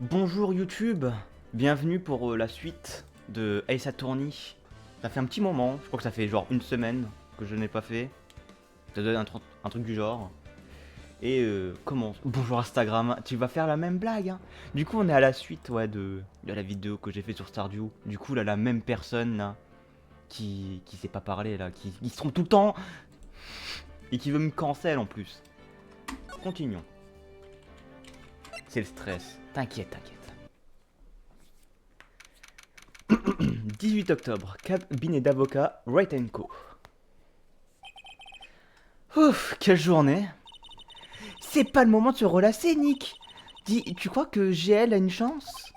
Bonjour YouTube, bienvenue pour la suite de Ace Attorney. Ça fait un petit moment, je crois que ça fait genre une semaine que je n'ai pas fait. Ça doit être un truc du genre. Et comment bonjour Instagram, tu vas faire la même blague hein. Du coup on est à la suite ouais, de la vidéo que j'ai fait sur Stardew. Du coup là la même personne là, qui sait pas parler là, qui se trompe tout le temps et qui veut me cancel en plus. Continuons. C'est le stress, t'inquiète. 18 octobre, cabinet d'avocat Wright Co. Ouf, quelle journée. C'est pas le moment de se relâcher, Nick. Dis, tu crois que GL a une chance?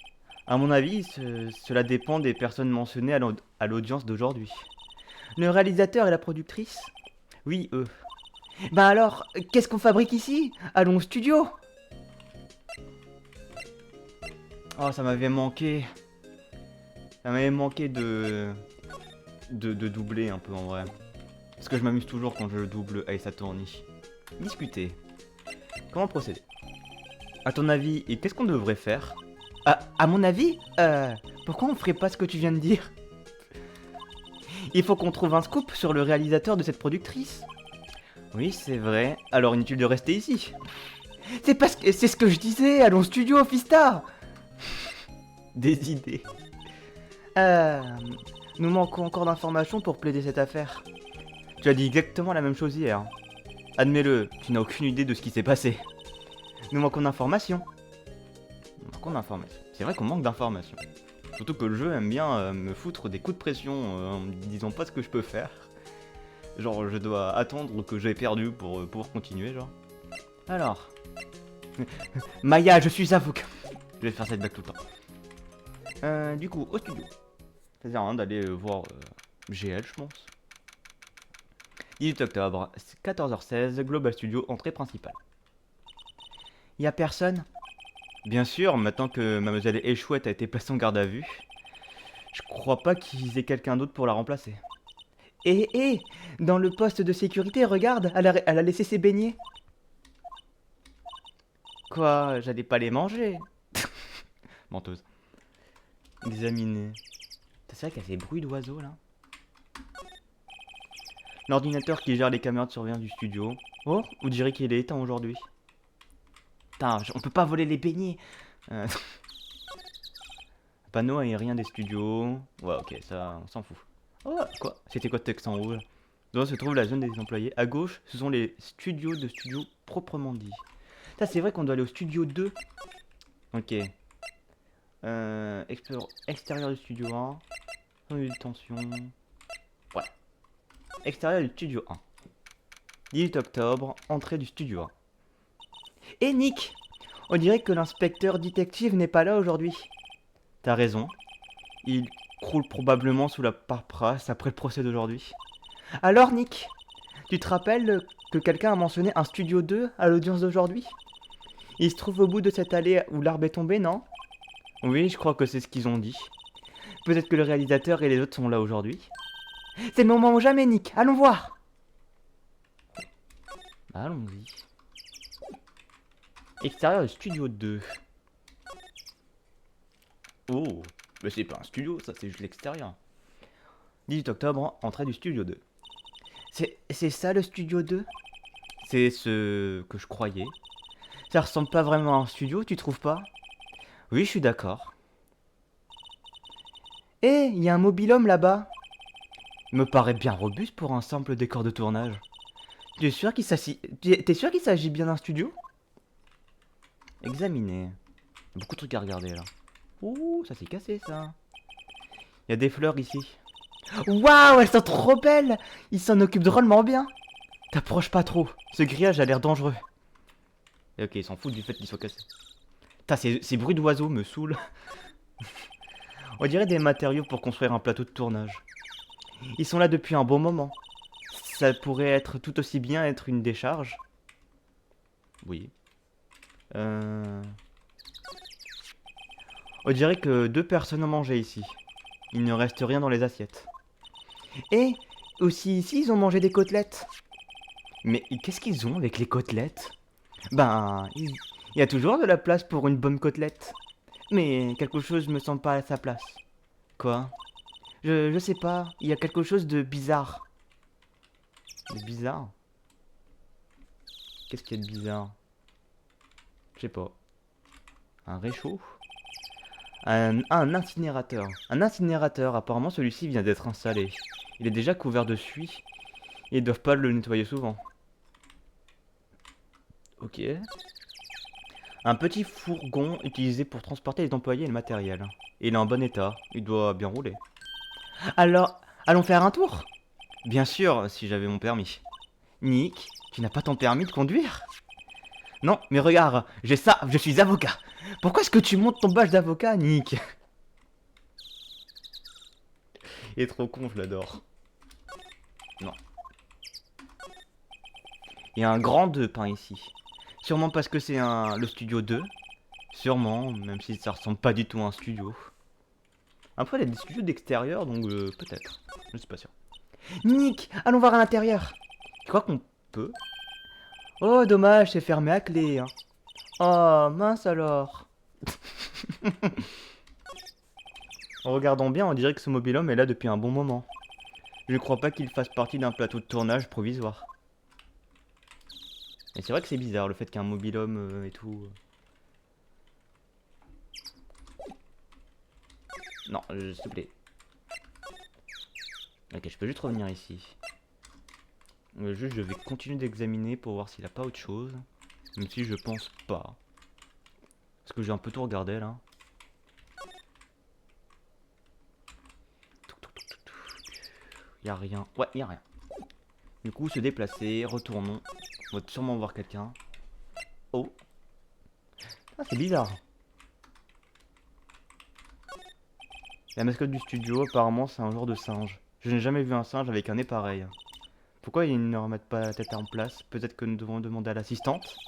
À mon avis, cela dépend des personnes mentionnées à l'audience d'aujourd'hui. Le réalisateur et la productrice? Oui, eux. Bah alors, qu'est-ce qu'on fabrique ici? Allons au studio. Oh, ça m'avait manqué. Ça m'avait manqué de doubler un peu en vrai. Parce que je m'amuse toujours quand je double Ace Attorney. Discuter. Comment procéder? À ton avis, et qu'est-ce qu'on devrait faire? À mon avis, pourquoi on ferait pas ce que tu viens de dire? Il faut qu'on trouve un scoop sur le réalisateur de cette productrice. Oui, c'est vrai. Alors inutile de rester ici. C'est ce que je disais. Allons au studio, Fista. Des idées. Euh, nous manquons encore d'informations pour plaider cette affaire. Tu as dit exactement la même chose hier. Admets-le, tu n'as aucune idée de ce qui s'est passé. Nous manquons d'informations. C'est vrai qu'on manque d'informations. Surtout que le jeu aime bien me foutre des coups de pression en me disant pas ce que je peux faire. Genre, je dois attendre que j'ai perdu pour pouvoir continuer, genre. Alors. Maya, je suis avocat. Je vais faire cette blague tout le temps. Du coup, au studio. Ça sert à rien d'aller voir GL, je pense. 18 octobre, 14h16, Global Studio, entrée principale. Y a personne? Bien sûr, maintenant que Mademoiselle Échouette a été placée en garde à vue, je crois pas qu'ils aient quelqu'un d'autre pour la remplacer. Eh, dans le poste de sécurité, regarde, elle a laissé ses beignets. Quoi, j'allais pas les manger? Menteuse. Examiner. C'est vrai qu'il y a ces bruits d'oiseaux là. L'ordinateur qui gère les caméras de surveillance du studio. Oh, vous direz qu'il est éteint aujourd'hui. Putain, on peut pas voler les beignets. Euh... Panneau aérien des studios. Ouais, ok, ça, on s'en fout. Oh, quoi? C'était quoi le texte en rouge? Là se trouve la zone des employés. À gauche, ce sont les studios de studio proprement dit. Ça, c'est vrai qu'on doit aller au studio 2. Ok. Extérieur du studio 1. Zone de tension. Ouais. Extérieur du studio 1. 18 octobre, entrée du studio 1. Et Nick, on dirait que l'inspecteur détective n'est pas là aujourd'hui. T'as raison. Il croule probablement sous la paperasse après le procès d'aujourd'hui. Alors Nick, tu te rappelles que quelqu'un a mentionné un studio 2 à l'audience d'aujourd'hui? Il se trouve au bout de cette allée où l'arbre est tombé, non? Oui, je crois que c'est ce qu'ils ont dit. Peut-être que le réalisateur et les autres sont là aujourd'hui. C'est le moment ou jamais, Nick. Allons voir. Allons-y. Extérieur du studio 2. Oh, mais c'est pas un studio, ça c'est juste l'extérieur. 18 octobre, entrée du studio 2. C'est ça le studio 2? C'est ce que je croyais. Ça ressemble pas vraiment à un studio, tu trouves pas? Oui, je suis d'accord. Eh, il y a un mobil-homme là-bas. Il me paraît bien robuste pour un simple décor de tournage. T'es sûr qu'il s'agit bien d'un studio? Examiner. Beaucoup de trucs à regarder là. Ouh, ça s'est cassé ça. Il y a des fleurs ici. Waouh, elles sont trop belles. Ils s'en occupent drôlement bien. T'approches pas trop. Ce grillage a l'air dangereux. Et ok, ils s'en foutent du fait qu'il soit cassé. Putain, ces bruits d'oiseaux me saoulent. On dirait des matériaux pour construire un plateau de tournage. Ils sont là depuis un bon moment. Ça pourrait être tout aussi bien être une décharge. Oui. On dirait que 2 personnes ont mangé ici. Il ne reste rien dans les assiettes. Et aussi ici, ils ont mangé des côtelettes. Mais qu'est-ce qu'ils ont avec les côtelettes? Ben, il y a toujours de la place pour une bonne côtelette. Mais quelque chose me semble pas à sa place. Quoi? Je sais pas, il y a quelque chose de bizarre. De bizarre? Qu'est-ce qu'il y a de bizarre? Je sais pas. Un réchaud? Un incinérateur. Un incinérateur, apparemment celui-ci vient d'être installé. Il est déjà couvert de suie. Et ils doivent pas le nettoyer souvent. Ok. Un petit fourgon utilisé pour transporter les employés et le matériel. Il est en bon état, il doit bien rouler. Alors, allons faire un tour? Bien sûr, si j'avais mon permis. Nick, tu n'as pas ton permis de conduire? Non, mais regarde, j'ai ça, je suis avocat. Pourquoi est-ce que tu montes ton badge d'avocat, Nick? Il est trop con, je l'adore. Non. Il y a un grand 2 peint ici. Sûrement parce que c'est le studio 2. Sûrement, même si ça ressemble pas du tout à un studio. Après, il y a des studios d'extérieur, donc peut-être. Je suis pas sûr. Nick, allons voir à l'intérieur. Tu crois qu'on peut? Oh, dommage, c'est fermé à clé. Hein. Oh, mince alors. En regardant bien, on dirait que ce mobil-homme est là depuis un bon moment. Je ne crois pas qu'il fasse partie d'un plateau de tournage provisoire. Et c'est vrai que c'est bizarre le fait qu'un mobil-homme et tout. Non, s'il te plaît. Ok, je peux juste revenir ici. Juste, je vais continuer d'examiner pour voir s'il a pas autre chose. Même si je pense pas. Parce que j'ai un peu tout regardé là. Y a rien. Ouais, y a rien. Du coup, se déplacer, retournons. On va sûrement voir quelqu'un. Oh. Ah, c'est bizarre. La mascotte du studio, apparemment, c'est un genre de singe. Je n'ai jamais vu un singe avec un nez pareil. Pourquoi ils ne remettent pas la tête en place? Peut-être que nous devons demander à l'assistante.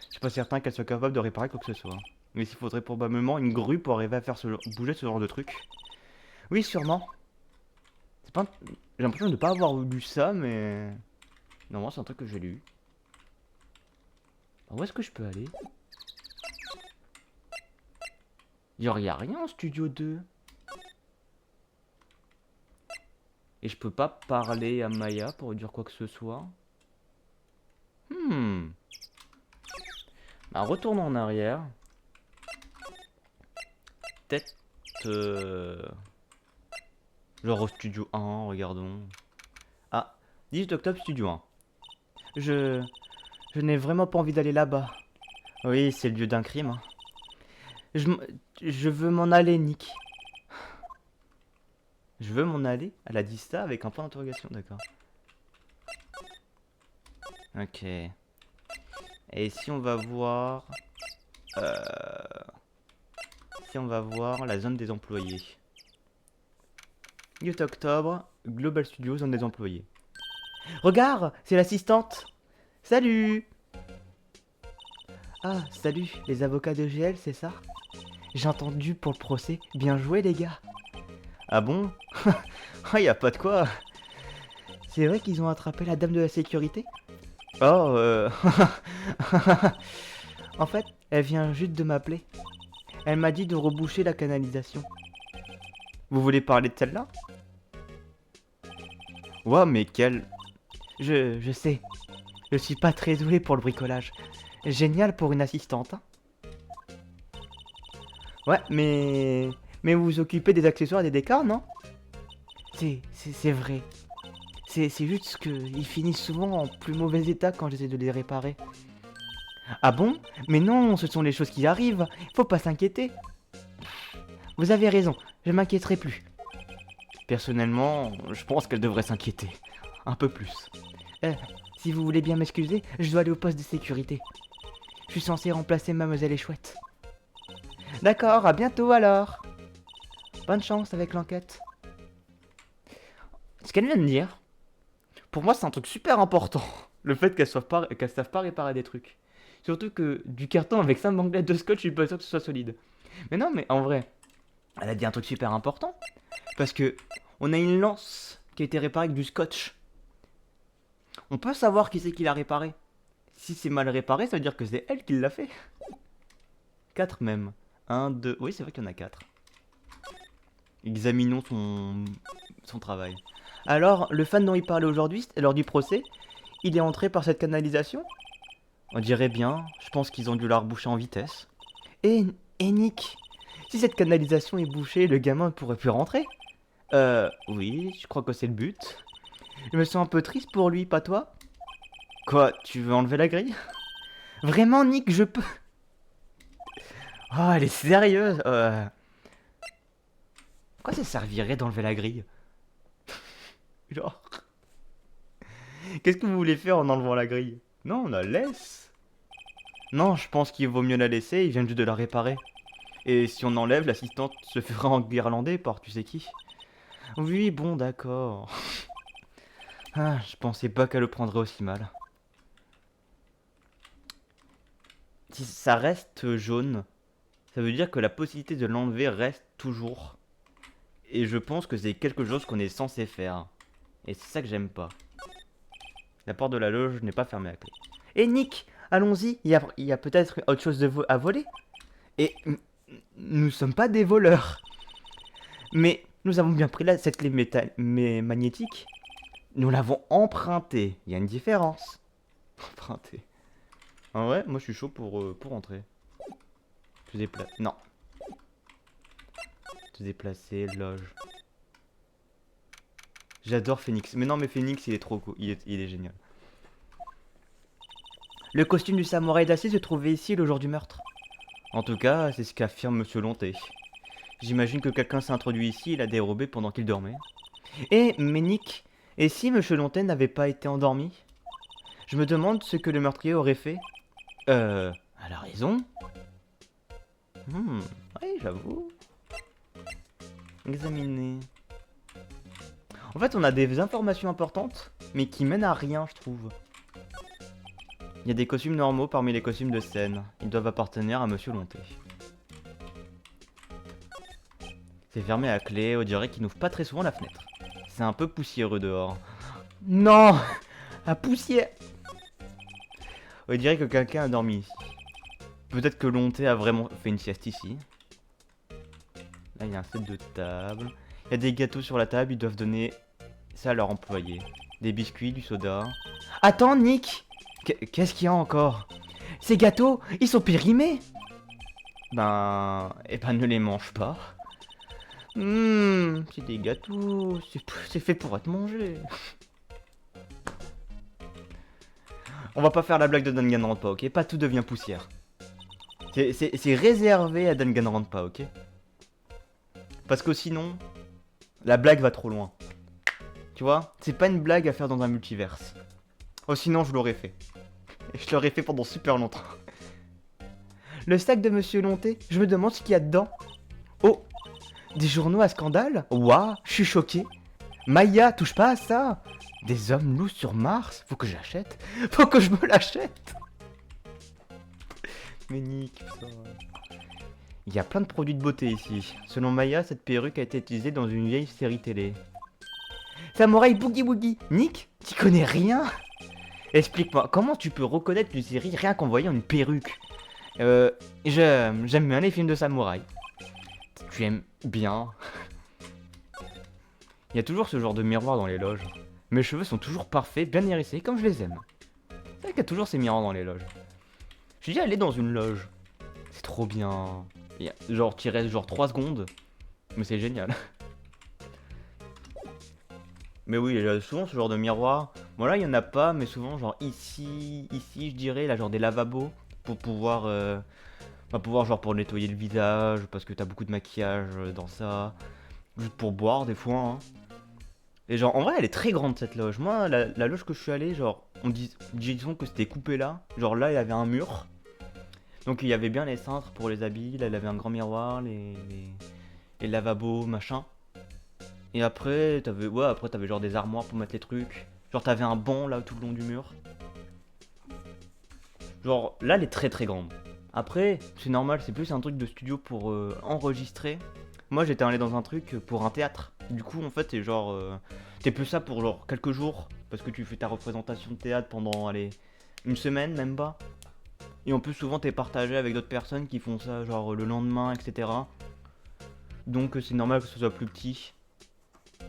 Je suis pas certain qu'elle soit capable de réparer quoi que ce soit. Mais il faudrait probablement une grue pour arriver à faire bouger ce genre de truc. Oui, sûrement. C'est pas J'ai l'impression de ne pas avoir lu ça, mais... Non, c'est un truc que j'ai lu. Alors, où est-ce que je peux aller? Genre, y a rien en studio 2. Et je peux pas parler à Maya pour lui dire quoi que ce soit. Bah, retournons en arrière. Peut-être... genre au studio 1, regardons. Ah, 18 octobre, studio 1. Je n'ai vraiment pas envie d'aller là-bas. Oui, c'est le lieu d'un crime. Je veux m'en aller, Nick. Je veux m'en aller? Elle a dit ça avec un point d'interrogation, d'accord. Ok. Et si on va voir... Si on va voir la zone des employés. 8 octobre, Global Studio, zone des employés. Regarde, c'est l'assistante. Salut. Ah, salut, les avocats de GL, c'est ça? J'ai entendu pour le procès. Bien joué, les gars. Ah bon? Ah, y a pas de quoi. C'est vrai qu'ils ont attrapé la dame de la sécurité? Oh, En fait, elle vient juste de m'appeler. Elle m'a dit de reboucher la canalisation. Vous voulez parler de celle-là? Ouah, mais quelle... Je sais. Je suis pas très doué pour le bricolage. Génial pour une assistante. Hein. Ouais, mais... Mais vous vous occupez des accessoires et des décors, non? C'est vrai. C'est juste qu'ils finissent souvent en plus mauvais état quand j'essaie de les réparer. Ah bon? Mais non, ce sont les choses qui arrivent. Faut pas s'inquiéter. Vous avez raison, je m'inquiéterai plus. Personnellement, je pense qu'elle devrait s'inquiéter. Un peu plus. Si vous voulez bien m'excuser, je dois aller au poste de sécurité. Je suis censé remplacer Mademoiselle Échouette. D'accord, à bientôt alors. Bonne chance avec l'enquête. Ce qu'elle vient de dire, pour moi c'est un truc super important. Le fait qu'elle savent pas réparer des trucs. Surtout que du carton avec 5 bandelettes de scotch, je suis pas sûr que ce soit solide. Mais non, mais en vrai, elle a dit un truc super important. Parce que on a une lance qui a été réparée avec du scotch. On peut savoir qui c'est qui l'a réparé. Si c'est mal réparé, ça veut dire que c'est elle qui l'a fait. 4 même. Un, deux... Oui, c'est vrai qu'il y en a 4. Examinons son travail. Alors, le fan dont il parlait aujourd'hui, lors du procès, il est entré par cette canalisation? On dirait bien, je pense qu'ils ont dû la reboucher en vitesse. Et, et Nick, si cette canalisation est bouchée, le gamin ne pourrait plus rentrer? Oui, je crois que c'est le but. Je me sens un peu triste pour lui, pas toi? Quoi, tu veux enlever la grille? Vraiment, Nick, je peux... Oh, elle est sérieuse. Pourquoi ça servirait d'enlever la grille? Genre... Qu'est-ce que vous voulez faire en enlevant la grille? Non, on la laisse. Non, je pense qu'il vaut mieux la laisser, il vient juste de la réparer. Et si on enlève, l'assistante se fera enguirlander par tu sais qui. Oui, bon, d'accord. Ah, je pensais pas qu'elle le prendrait aussi mal. Si ça reste jaune, ça veut dire que la possibilité de l'enlever reste toujours. Et je pense que c'est quelque chose qu'on est censé faire. Et c'est ça que j'aime pas. La porte de la loge n'est pas fermée à clé. Et Nick, allons-y, il y a peut-être autre chose à voler. Et nous sommes pas des voleurs. Mais nous avons bien pris cette clé magnétique. Nous l'avons empruntée. Il y a une différence. Empruntée. Ah ouais, moi je suis chaud pour entrer. Se déplacer. Non. Se déplacer, loge. J'adore Phoenix. Mais non, mais Phoenix, il est trop cool. Il est génial. Le costume du samouraï d'acier se trouvait ici le jour du meurtre. En tout cas, c'est ce qu'affirme Monsieur Lonté. J'imagine que quelqu'un s'est introduit ici et l'a dérobé pendant qu'il dormait. Mais Nick, et si Monsieur Lonté n'avait pas été endormi? Je me demande ce que le meurtrier aurait fait. Elle a raison. Oui, j'avoue. Examiner. En fait, on a des informations importantes, mais qui mènent à rien, je trouve. Il y a des costumes normaux parmi les costumes de scène. Ils doivent appartenir à Monsieur Lonté. C'est fermé à clé, on dirait qu'il n'ouvre pas très souvent la fenêtre. C'est un peu poussiéreux dehors. Non! La poussière! On dirait que quelqu'un a dormi ici. Peut-être que Lonté a vraiment fait une sieste ici. Là, il y a un set de table. Il y a des gâteaux sur la table, ils doivent donner ça à leur employé. Des biscuits, du soda. Attends, Nick! Qu'est-ce qu'il y a encore? Ces gâteaux, ils sont périmés! Eh ben, ne les mange pas. C'est des gâteaux, c'est fait pour être mangé. On va pas faire la blague de Danganronpa, ok? Pas tout devient poussière. C'est réservé à Danganronpa, ok? Parce que sinon, la blague va trop loin. Tu vois? C'est pas une blague à faire dans un multiverse. Oh, sinon, je l'aurais fait. Et je l'aurais fait pendant super longtemps. Le sac de Monsieur Lonté, je me demande ce qu'il y a dedans. Oh! Des journaux à scandale? Ouah, je suis choqué. Maya, touche pas à ça. Des hommes loups sur Mars? Faut que je l'achète. Faut que je me l'achète. Mais Nick, putain. Il y a plein de produits de beauté ici. Selon Maya, cette perruque a été utilisée dans une vieille série télé. Samouraï Boogie Woogie. Nick, tu connais rien? Explique-moi, comment tu peux reconnaître une série rien qu'en voyant une perruque? J'aime bien les films de samouraï. Tu aimes bien. Il y a toujours ce genre de miroir dans les loges. Mes cheveux sont toujours parfaits, bien hérissés, comme je les aime. C'est vrai qu'il y a toujours ces miroirs dans les loges. Je suis déjà allé dans une loge. C'est trop bien. Genre, tu restes genre 3 secondes. Mais c'est génial. Mais oui, il y a souvent ce genre de miroir. Bon là, il y en a pas, mais souvent, genre ici, je dirais, là, genre des lavabos. Pour pouvoir... genre pour nettoyer le visage, parce que t'as beaucoup de maquillage dans ça. Juste pour boire, des fois, hein. Et genre, en vrai, elle est très grande, cette loge. Moi, la loge que je suis allé, genre, disons que c'était coupé là. Genre là, il y avait un mur. Donc il y avait bien les cintres pour les habits. Là, il y avait un grand miroir, les lavabos, machin. Et après, t'avais genre des armoires pour mettre les trucs. Genre, t'avais un banc là tout le long du mur. Genre, là, elle est très très grande. Après, c'est normal, c'est plus un truc de studio pour enregistrer. Moi, j'étais allé dans un truc pour un théâtre. Du coup, en fait, c'est genre... t'es plus ça pour genre quelques jours. Parce que tu fais ta représentation de théâtre pendant, allez, une semaine, même pas. Et en plus, souvent, t'es partagé avec d'autres personnes qui font ça, genre le lendemain, etc. Donc, c'est normal que ce soit plus petit.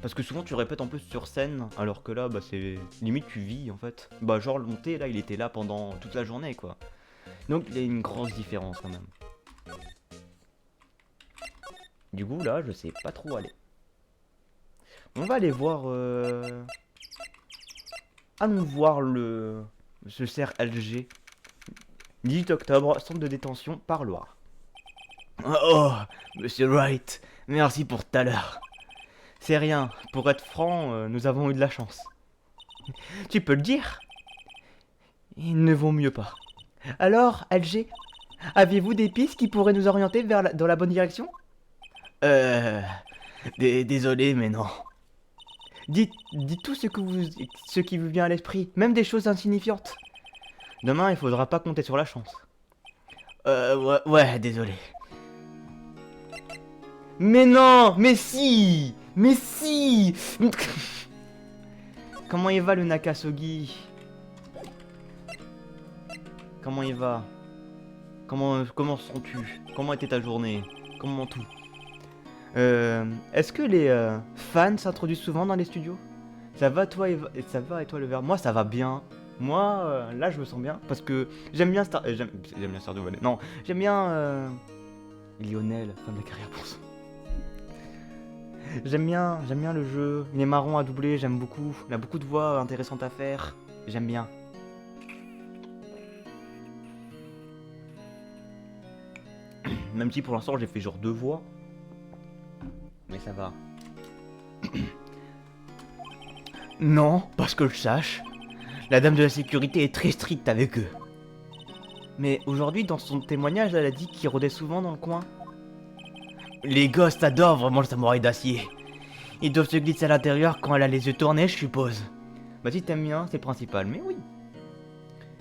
Parce que souvent, tu répètes en plus sur scène, alors que là, bah, c'est limite, tu vis en fait. Bah, genre, le monté, là, il était là pendant toute la journée, quoi. Donc, il y a une grosse différence quand même. Du coup, là, je sais pas trop où aller. On va aller voir. Allons voir ce cerf Alger. 18 octobre, centre de détention par Loire. Oh, monsieur Wright, merci pour tout à l'heure. C'est rien, pour être franc, nous avons eu de la chance. Tu peux le dire? Il ne vaut mieux pas. Alors, Alger, aviez-vous des pistes qui pourraient nous orienter dans la bonne direction? Euh... Désolé, mais non. Dites tout ce qui vous vient à l'esprit, même des choses insignifiantes. Demain, il faudra pas compter sur la chance. Ouais, désolé. Mais non, mais si, mais si. Comment il va le Nakasogi? Comment il va? Comment sens-tu? Comment était ta journée? Comment tout? Est-ce que les fans s'introduisent souvent dans les studios? Ça va toi ça va et toi le verre? Moi ça va bien. Moi là je me sens bien parce que j'aime bien j'aime bien Stardew Valley. Non, j'aime bien Lionel, fin de la carrière pour ça. J'aime bien le jeu. Il est marrant à doubler, j'aime beaucoup. Il a beaucoup de voix intéressantes à faire. J'aime bien. Même si pour l'instant j'ai fait genre 2 voix. Mais ça va. Non, parce que je sache, la dame de la sécurité est très stricte avec eux. Mais aujourd'hui, dans son témoignage, elle a dit qu'il rôdait souvent dans le coin. Les gosses adorent vraiment le samouraï d'acier. Ils doivent se glisser à l'intérieur quand elle a les yeux tournés, je suppose. Bah si t'aimes bien, c'est le principal, mais oui.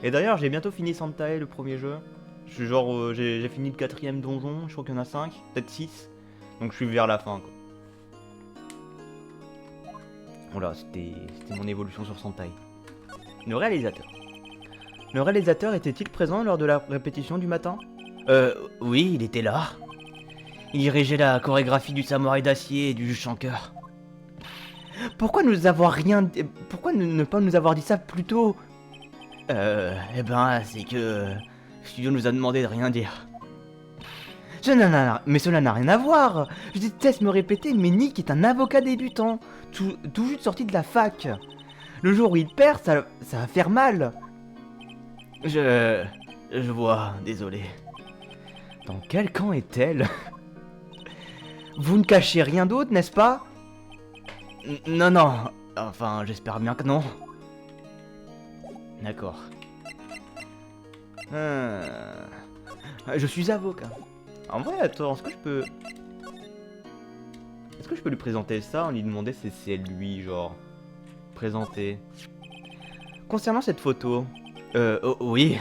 Et d'ailleurs, j'ai bientôt fini Santae, le premier jeu. Je suis genre, j'ai fini le 4ème donjon, je crois qu'il y en a 5, peut-être 6. Donc je suis vers la fin, quoi. Voilà, c'était mon évolution sur Santae. Le réalisateur. Le réalisateur était-il présent lors de la répétition du matin? Oui, il était là. Il dirigeait la chorégraphie du samouraï d'acier et du juge Shankar. Pourquoi Pourquoi ne pas nous avoir dit ça plus tôt? Eh ben, c'est que... le studio nous a demandé de rien dire. Mais cela n'a rien à voir. Je déteste me répéter, mais Nick est un avocat débutant, tout juste sorti de la fac. Le jour où il perd, ça va faire mal. Je vois, désolé. Dans quel camp est-elle? Vous ne cachez rien d'autre, n'est-ce pas? Non, non. Enfin, j'espère bien que non. D'accord. Je suis avocat. En vrai, attends, est-ce que je peux... Est-ce que je peux lui présenter ça, en lui demander si c'est lui, genre... Présenter. Concernant cette photo... oui.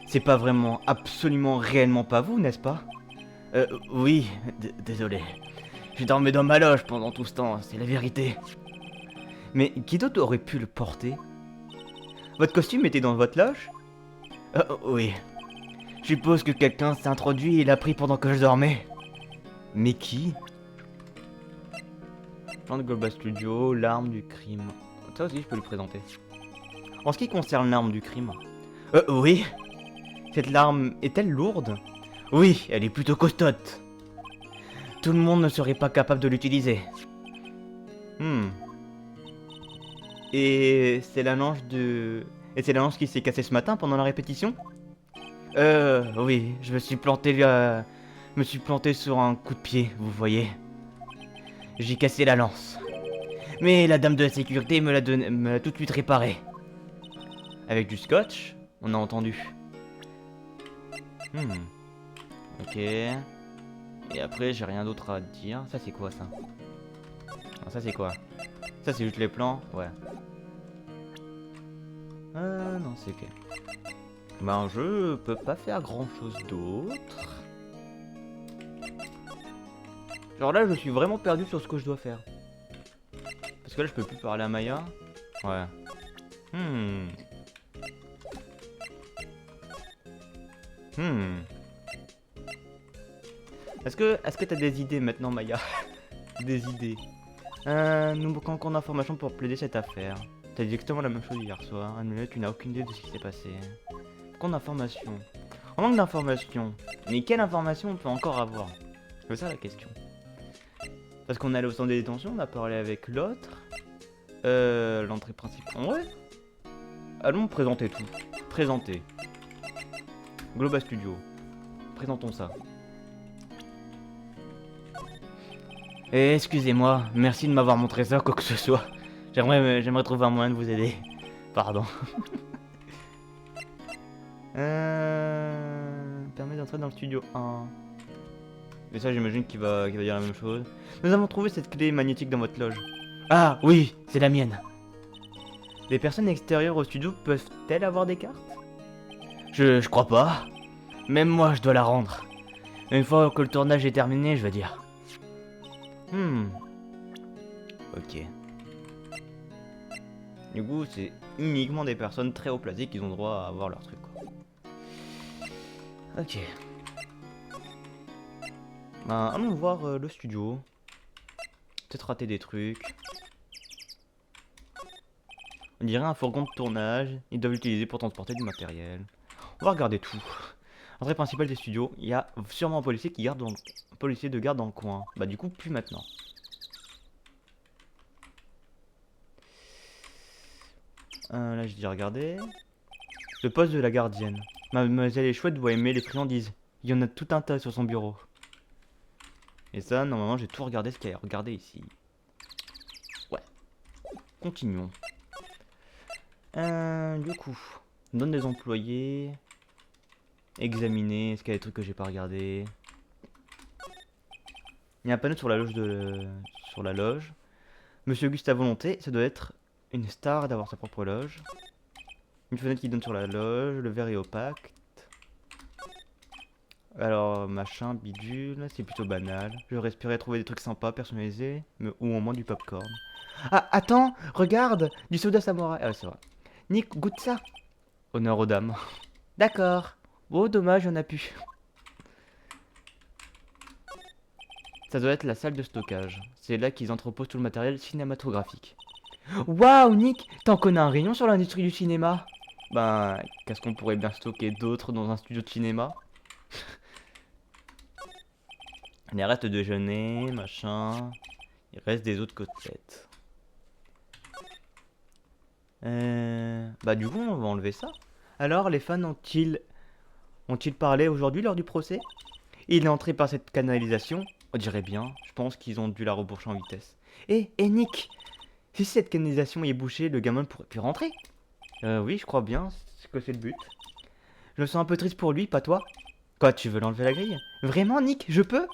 C'est pas vraiment, absolument, réellement pas vous, n'est-ce pas? Oui, désolé. J'ai dormi dans ma loge pendant tout ce temps, c'est la vérité. Mais qui d'autre aurait pu le porter? Votre costume était dans votre loge? Oui. Je suppose que quelqu'un s'est introduit et l'a pris pendant que je dormais. Mais qui? Plan de Global Studio, l'arme du crime. Ça aussi, je peux lui présenter. En ce qui concerne l'arme du crime... oui. Cette larme est-elle lourde? Oui, elle est plutôt costaude. Tout le monde ne serait pas capable de l'utiliser. Et c'est la lance de... Et c'est la lance qui s'est cassée ce matin pendant la répétition? Oui, je me suis planté sur un coup de pied, vous voyez. J'ai cassé la lance. Mais la dame de la sécurité me l'a tout de suite réparée. Avec du scotch, on a entendu. Ok. Et après, j'ai rien d'autre à dire. Ça, c'est quoi, ça? Ah, ça, c'est quoi? Ça, c'est juste les plans? Ouais. Non, c'est ok. Ben, je peux pas faire grand-chose d'autre. Genre là, je suis vraiment perdu sur ce que je dois faire. Parce que là, je peux plus parler à Maya. Ouais. Hmm. Est-ce que t'as des idées maintenant, Maya? Des idées. Nous manquons encore d'informations pour plaider cette affaire. T'as dit exactement la même chose hier soir. Mais tu n'as aucune idée de ce qui s'est passé. Manquons d'informations. On manque d'informations. Mais quelle information on peut encore avoir? C'est ça la question. Parce qu'on est allé au centre de détention, on a parlé avec l'autre. L'entrée principale. Ouais. Allons présenter tout. Présenter. Global Studio. Présentons ça. Et excusez-moi, merci de m'avoir montré ça, quoi que ce soit. J'aimerais trouver un moyen de vous aider. Pardon. Permet d'entrer dans le studio 1. Et ça, j'imagine qu'il va dire la même chose. Nous avons trouvé cette clé magnétique dans votre loge. Ah oui, c'est la mienne. Les personnes extérieures au studio peuvent-elles avoir des cartes? Je crois pas. Même moi, je dois la rendre. Une fois que le tournage est terminé, je veux dire. Ok. Du coup, c'est uniquement des personnes très haut placées qui ont droit à avoir leur truc, quoi. Ok. Ben, allons voir le studio. Peut-être rater des trucs. On dirait un fourgon de tournage. Ils doivent l'utiliser pour transporter du matériel. On va regarder tout. Entrée principale des studios. Il y a sûrement un policier qui garde un policier de garde dans le coin. Bah du coup, plus maintenant. Là, j'ai déjà regardé. Le poste de la gardienne. Mademoiselle est chouette, doit aimer les friandises. Il y en a tout un tas sur son bureau. Et ça, normalement, j'ai tout regardé ce qu'il y a à regarder ici. Ouais. Continuons. Du coup, donne des employés. Examiner, est-ce qu'il y a des trucs que j'ai pas regardé? Il y a un panneau sur la loge sur la loge. Monsieur Auguste à volonté, ça doit être une star d'avoir sa propre loge. Une fenêtre qui donne sur la loge, le verre est opaque. Alors, machin, bidule, c'est plutôt banal. Je respirais trouver des trucs sympas, personnalisés, mais ou au moins du popcorn. Ah, attends, regarde, du soda samouraï. Ah, c'est vrai. Nick, goûte ça. Honneur aux dames. D'accord. Bon, dommage, on a pu. Ça doit être la salle de stockage. C'est là qu'ils entreposent tout le matériel cinématographique. Waouh, Nick, t'en connais un rayon sur l'industrie du cinéma? Ben, qu'est-ce qu'on pourrait bien stocker d'autre dans un studio de cinéma? Les restes de déjeuner, machin. Il reste des autres côtelettes. Bah du coup, on va enlever ça. Alors, les fans ont-ils parlé aujourd'hui lors du procès? Il est entré par cette canalisation. On dirait bien. Je pense qu'ils ont dû la reboucher en vitesse. Eh, Nick! Si cette canalisation est bouchée, le gamin ne pourrait plus rentrer. Oui, je crois bien. C'est que c'est le but. Je me sens un peu triste pour lui, pas toi? Quoi, tu veux l'enlever la grille? Vraiment, Nick? Je peux?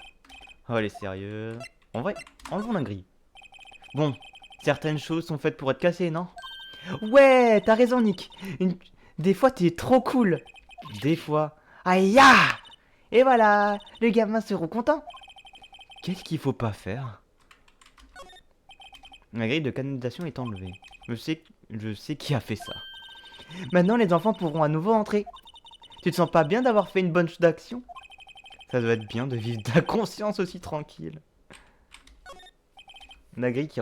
Oh, elle est sérieuse. En vrai, enlevons la grille. Bon, certaines choses sont faites pour être cassées, non? Ouais, t'as raison, Nick. Des fois, t'es trop cool. Des fois. Aïe ya! Et voilà, les gamins seront contents. Qu'est-ce qu'il faut pas faire? La grille de canalisation est enlevée. Je sais qui a fait ça. Maintenant, les enfants pourront à nouveau entrer. Tu te sens pas bien d'avoir fait une bonne action? Ça doit être bien de vivre de la conscience aussi tranquille. La grille qui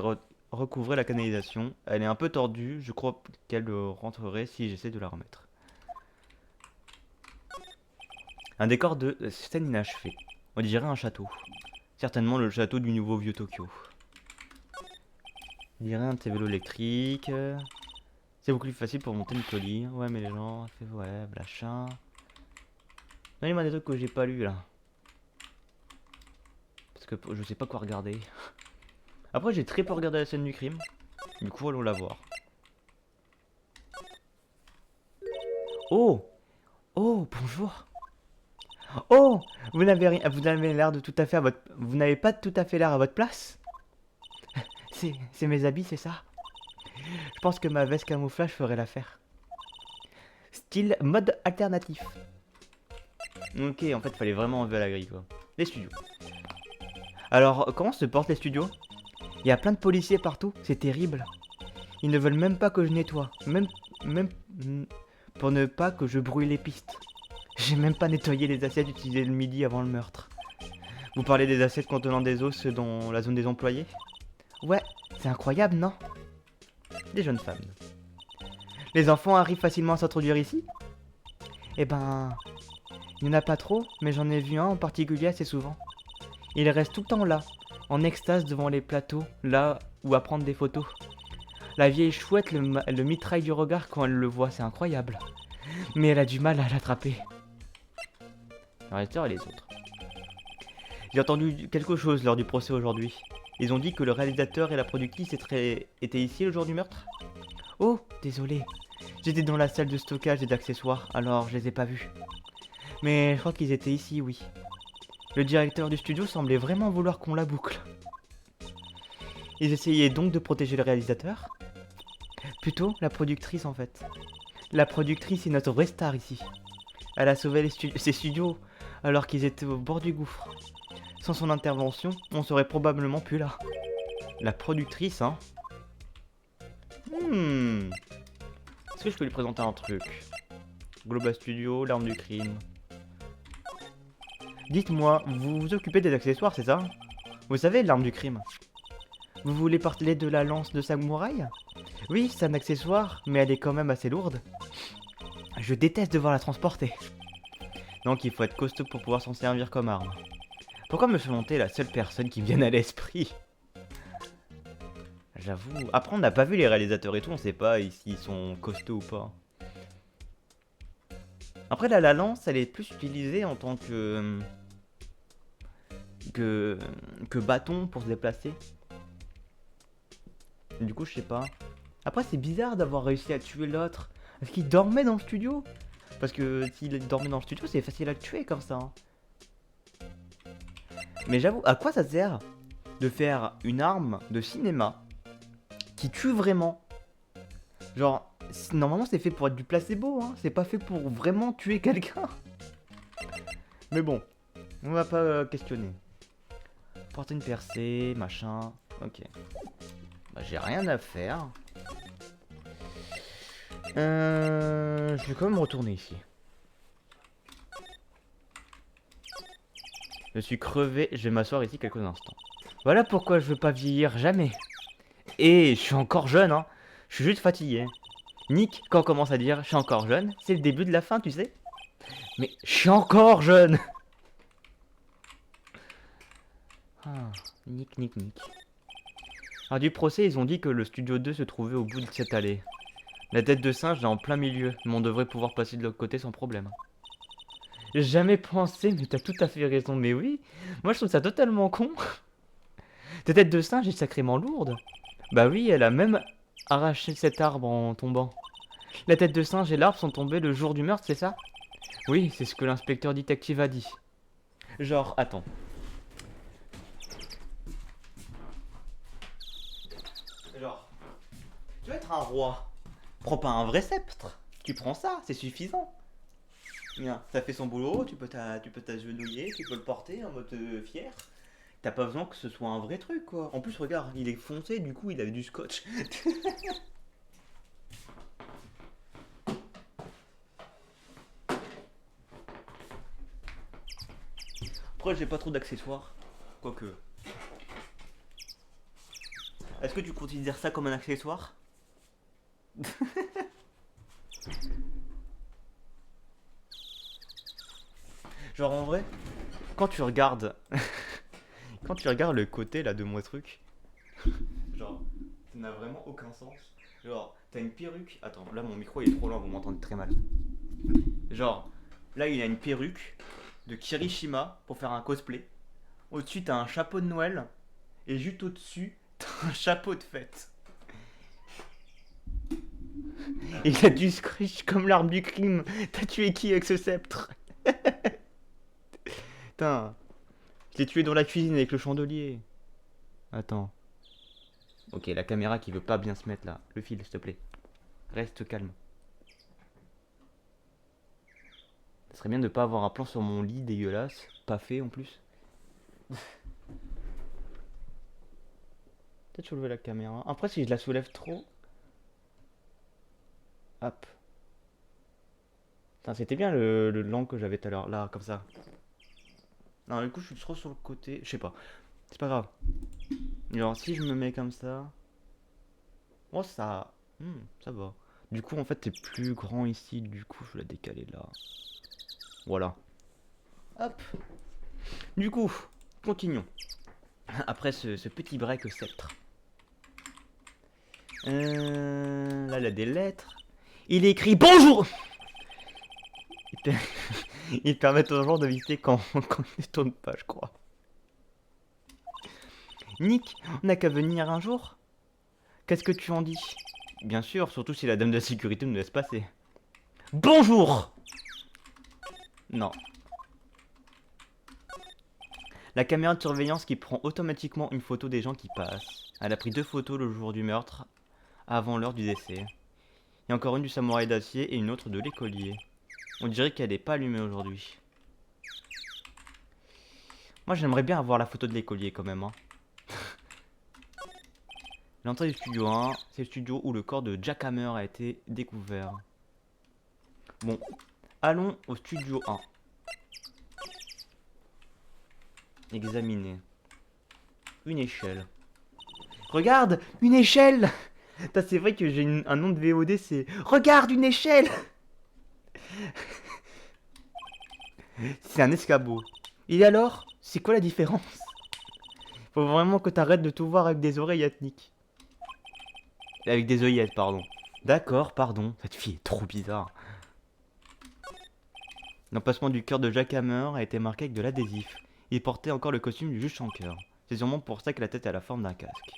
recouvrait la canalisation, elle est un peu tordue. Je crois qu'elle rentrerait si j'essaie de la remettre. Un décor de scène inachevée. On dirait un château. Certainement le château du nouveau vieux Tokyo. On dirait un de ces vélos électriques. C'est beaucoup plus facile pour monter le colis. Ouais, mais les gens, ouais, machin. Donnez-moi des trucs que j'ai pas lu là. Parce que je sais pas quoi regarder. Après, j'ai très peu regardé la scène du crime. Du coup, allons la voir. Oh! Oh, bonjour! Oh! Vous n'avez l'air de tout à fait à votre... Vous n'avez pas tout à fait l'air à votre place? C'est mes habits, c'est ça? Je pense que ma veste camouflage ferait l'affaire. Style mode alternatif. Ok, en fait, fallait vraiment enlever la grille, quoi. Les studios. Alors, comment se portent les studios? Il y a plein de policiers partout, c'est terrible. Ils ne veulent même pas que je nettoie. Même pour ne pas que je brûle les pistes. J'ai même pas nettoyé les assiettes utilisées le midi avant le meurtre. Vous parlez des assiettes contenant des os dans la zone des employés? Ouais, c'est incroyable, non? Des jeunes femmes. Les enfants arrivent facilement à s'introduire ici? Eh ben, il n'y en a pas trop, mais j'en ai vu un en particulier assez souvent. Il reste tout le temps là, en extase devant les plateaux, là où à prendre des photos. La vieille chouette le mitraille du regard quand elle le voit, c'est incroyable. Mais elle a du mal à l'attraper. Le réalisateur et les autres. J'ai entendu quelque chose lors du procès aujourd'hui. Ils ont dit que le réalisateur et la productrice étaient ici le jour du meurtre? Oh, désolé. J'étais dans la salle de stockage des accessoires, alors je les ai pas vus. Mais je crois qu'ils étaient ici, oui. Le directeur du studio semblait vraiment vouloir qu'on la boucle. Ils essayaient donc de protéger le réalisateur? Plutôt la productrice en fait. La productrice est notre vraie star ici. Elle a sauvé ses studios alors qu'ils étaient au bord du gouffre. Sans son intervention, on serait probablement plus là. La productrice, hein? Est-ce que je peux lui présenter un truc? Global Studio, l'arme du crime. Dites-moi, vous vous occupez des accessoires, c'est ça? Vous savez, l'arme du crime. Vous voulez parler de la lance de samouraï? Oui, c'est un accessoire, mais elle est quand même assez lourde. Je déteste devoir la transporter. Donc il faut être costaud pour pouvoir s'en servir comme arme. Pourquoi me monter la seule personne qui me vienne à l'esprit? J'avoue. Après, on n'a pas vu les réalisateurs et tout, on sait pas s'ils sont costauds ou pas. Après, là, la lance, elle est plus utilisée en tant que bâton pour se déplacer. Du coup, je sais pas. Après, c'est bizarre d'avoir réussi à tuer l'autre. Est-ce qu'il dormait dans le studio? Parce que s'il dormait dans le studio, c'est facile à le tuer comme ça. Hein. Mais j'avoue, à quoi ça sert de faire une arme de cinéma qui tue vraiment? Genre, normalement c'est fait pour être du placebo, hein. C'est pas fait pour vraiment tuer quelqu'un. Mais bon, on va pas questionner. Porter une percée, machin. Ok. Bah, j'ai rien à faire. Je vais quand même retourner ici. Je suis crevé, je vais m'asseoir ici quelques instants. Voilà pourquoi je veux pas vieillir jamais. Et je suis encore jeune, hein. Je suis juste fatigué. Nick, quand on commence à dire je suis encore jeune, c'est le début de la fin, tu sais. Mais je suis encore jeune. Ah, Nick. Alors du procès, ils ont dit que le studio 2 se trouvait au bout de cette allée. La tête de singe est en plein milieu, mais on devrait pouvoir passer de l'autre côté sans problème. J'ai jamais pensé, mais t'as tout à fait raison. Mais oui, moi je trouve ça totalement con. Ta tête de singe est sacrément lourde. Bah oui, elle a même arraché cet arbre en tombant. La tête de singe et l'arbre sont tombés le jour du meurtre, c'est ça? Oui, c'est ce que l'inspecteur détective a dit. Genre, attends. Genre, tu veux être un roi? Prends pas un vrai sceptre. Tu prends ça, c'est suffisant. Bien, ça fait son boulot, tu peux t'agenouiller, tu peux le porter en mode fier. T'as pas besoin que ce soit un vrai truc, quoi. En plus, regarde, il est foncé, du coup, il avait du scotch. Après, j'ai pas trop d'accessoires. Quoique. Est-ce que tu considères ça comme un accessoire? Genre, en vrai, quand tu regardes... quand tu regardes le côté, là, de mon truc... Genre, ça n'a vraiment aucun sens. Genre, t'as une perruque... Attends, là, mon micro, il est trop loin, vous m'entendez très mal. Genre, là, il a une perruque de Kirishima pour faire un cosplay. Au-dessus, t'as un chapeau de Noël. Et juste au-dessus, t'as un chapeau de fête. Et il a du scritch comme l'arme du crime. T'as tué qui avec ce sceptre? Putain. Je l'ai tué dans la cuisine avec le chandelier. Attends. Ok, la caméra qui veut pas bien se mettre là. Le fil, s'il te plaît. Reste calme. Ça serait bien de pas avoir un plan sur mon lit dégueulasse. Pas fait en plus. Peut-être soulever la caméra. Après, si je la soulève trop. Hop. C'était bien le langue que j'avais tout à l'heure, là, comme ça. Non, du coup, je suis trop sur le côté. Je sais pas. C'est pas grave. Genre, si je me mets comme ça. Oh, ça. Ça va. Du coup, en fait, t'es plus grand ici. Du coup, je vais la décaler là. Voilà. Hop. Du coup, continuons. Après ce petit break sceptre. Là, il a des lettres. Il écrit bonjour. Ils permettent aux gens de visiter quand ils ne tournent pas, je crois. Nick, on n'a qu'à venir un jour. Qu'est-ce que tu en dis? Bien sûr, surtout si la dame de la sécurité nous laisse passer. Bonjour. Non. La caméra de surveillance qui prend automatiquement une photo des gens qui passent. Elle a pris 2 photos le jour du meurtre, avant l'heure du décès. Et encore une du samouraï d'acier et une autre de l'écolier. On dirait qu'elle n'est pas allumée aujourd'hui. Moi j'aimerais bien avoir la photo de l'écolier quand même. Hein. L'entrée du studio 1, c'est le studio où le corps de Jack Hammer a été découvert. Bon, allons au studio 1. Examiner. Une échelle. Regarde, une échelle. C'est vrai que j'ai un nom de VOD, c'est regarde une échelle. C'est un escabeau. Et alors, c'est quoi la différence? Faut vraiment que t'arrêtes de tout voir avec des oreillettes, Nick. Avec des œillettes, pardon. D'accord, pardon. Cette fille est trop bizarre. L'emplacement du cœur de Jack Hammer a été marqué avec de l'adhésif. Il portait encore le costume du juge Shanker. C'est sûrement pour ça que la tête a la forme d'un casque.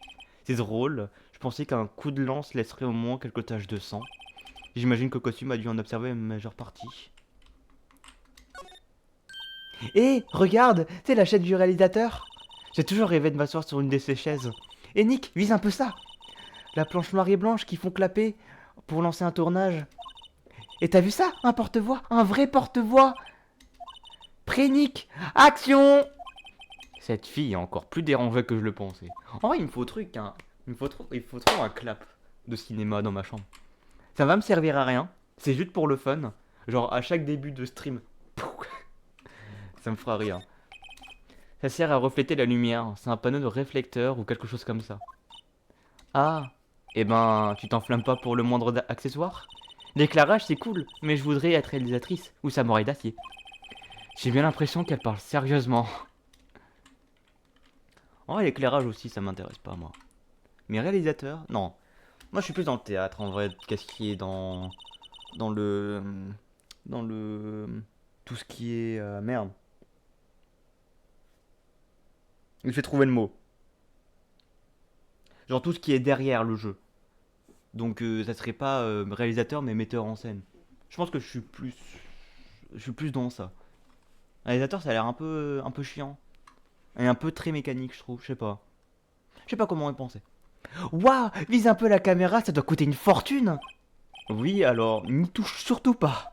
C'est drôle, je pensais qu'un coup de lance laisserait au moins quelques taches de sang. J'imagine que le costume a dû en observer une majeure partie. Hé, regarde, c'est la chaise du réalisateur. J'ai toujours rêvé de m'asseoir sur une de ces chaises. Et Nick, vise un peu ça. La planche noire et blanche qui font clapper pour lancer un tournage. Et t'as vu ça? Un porte-voix, un vrai porte-voix. Prêt Nick, action! Cette fille est encore plus dérangée que je le pensais. En vrai, il me faut truc, hein. Il faut trop un clap de cinéma dans ma chambre. Ça va me servir à rien. C'est juste pour le fun. Genre à chaque début de stream. Ça me fera rire. Ça sert à refléter la lumière. C'est un panneau de réflecteur ou quelque chose comme ça. Ah. Eh ben, tu t'enflammes pas pour le moindre accessoire? L'éclairage c'est cool, mais je voudrais être réalisatrice ou samouraï d'acier. J'ai bien l'impression qu'elle parle sérieusement. En vrai, l'éclairage aussi, ça m'intéresse pas, moi. Mais réalisateur? Non. Moi, je suis plus dans le théâtre, en vrai. Qu'est-ce qui est dans le... Dans le... Tout ce qui est... merde. Je vais trouver le mot. Genre tout ce qui est derrière le jeu. Donc, ça serait pas réalisateur, mais metteur en scène. Je pense que je suis plus... Je suis plus dans ça. Réalisateur, ça a l'air un peu chiant. Et un peu très mécanique, je trouve. Je sais pas. Je sais pas comment y penser. Waouh, vise un peu la caméra, ça doit coûter une fortune. Oui, alors, n'y touche surtout pas.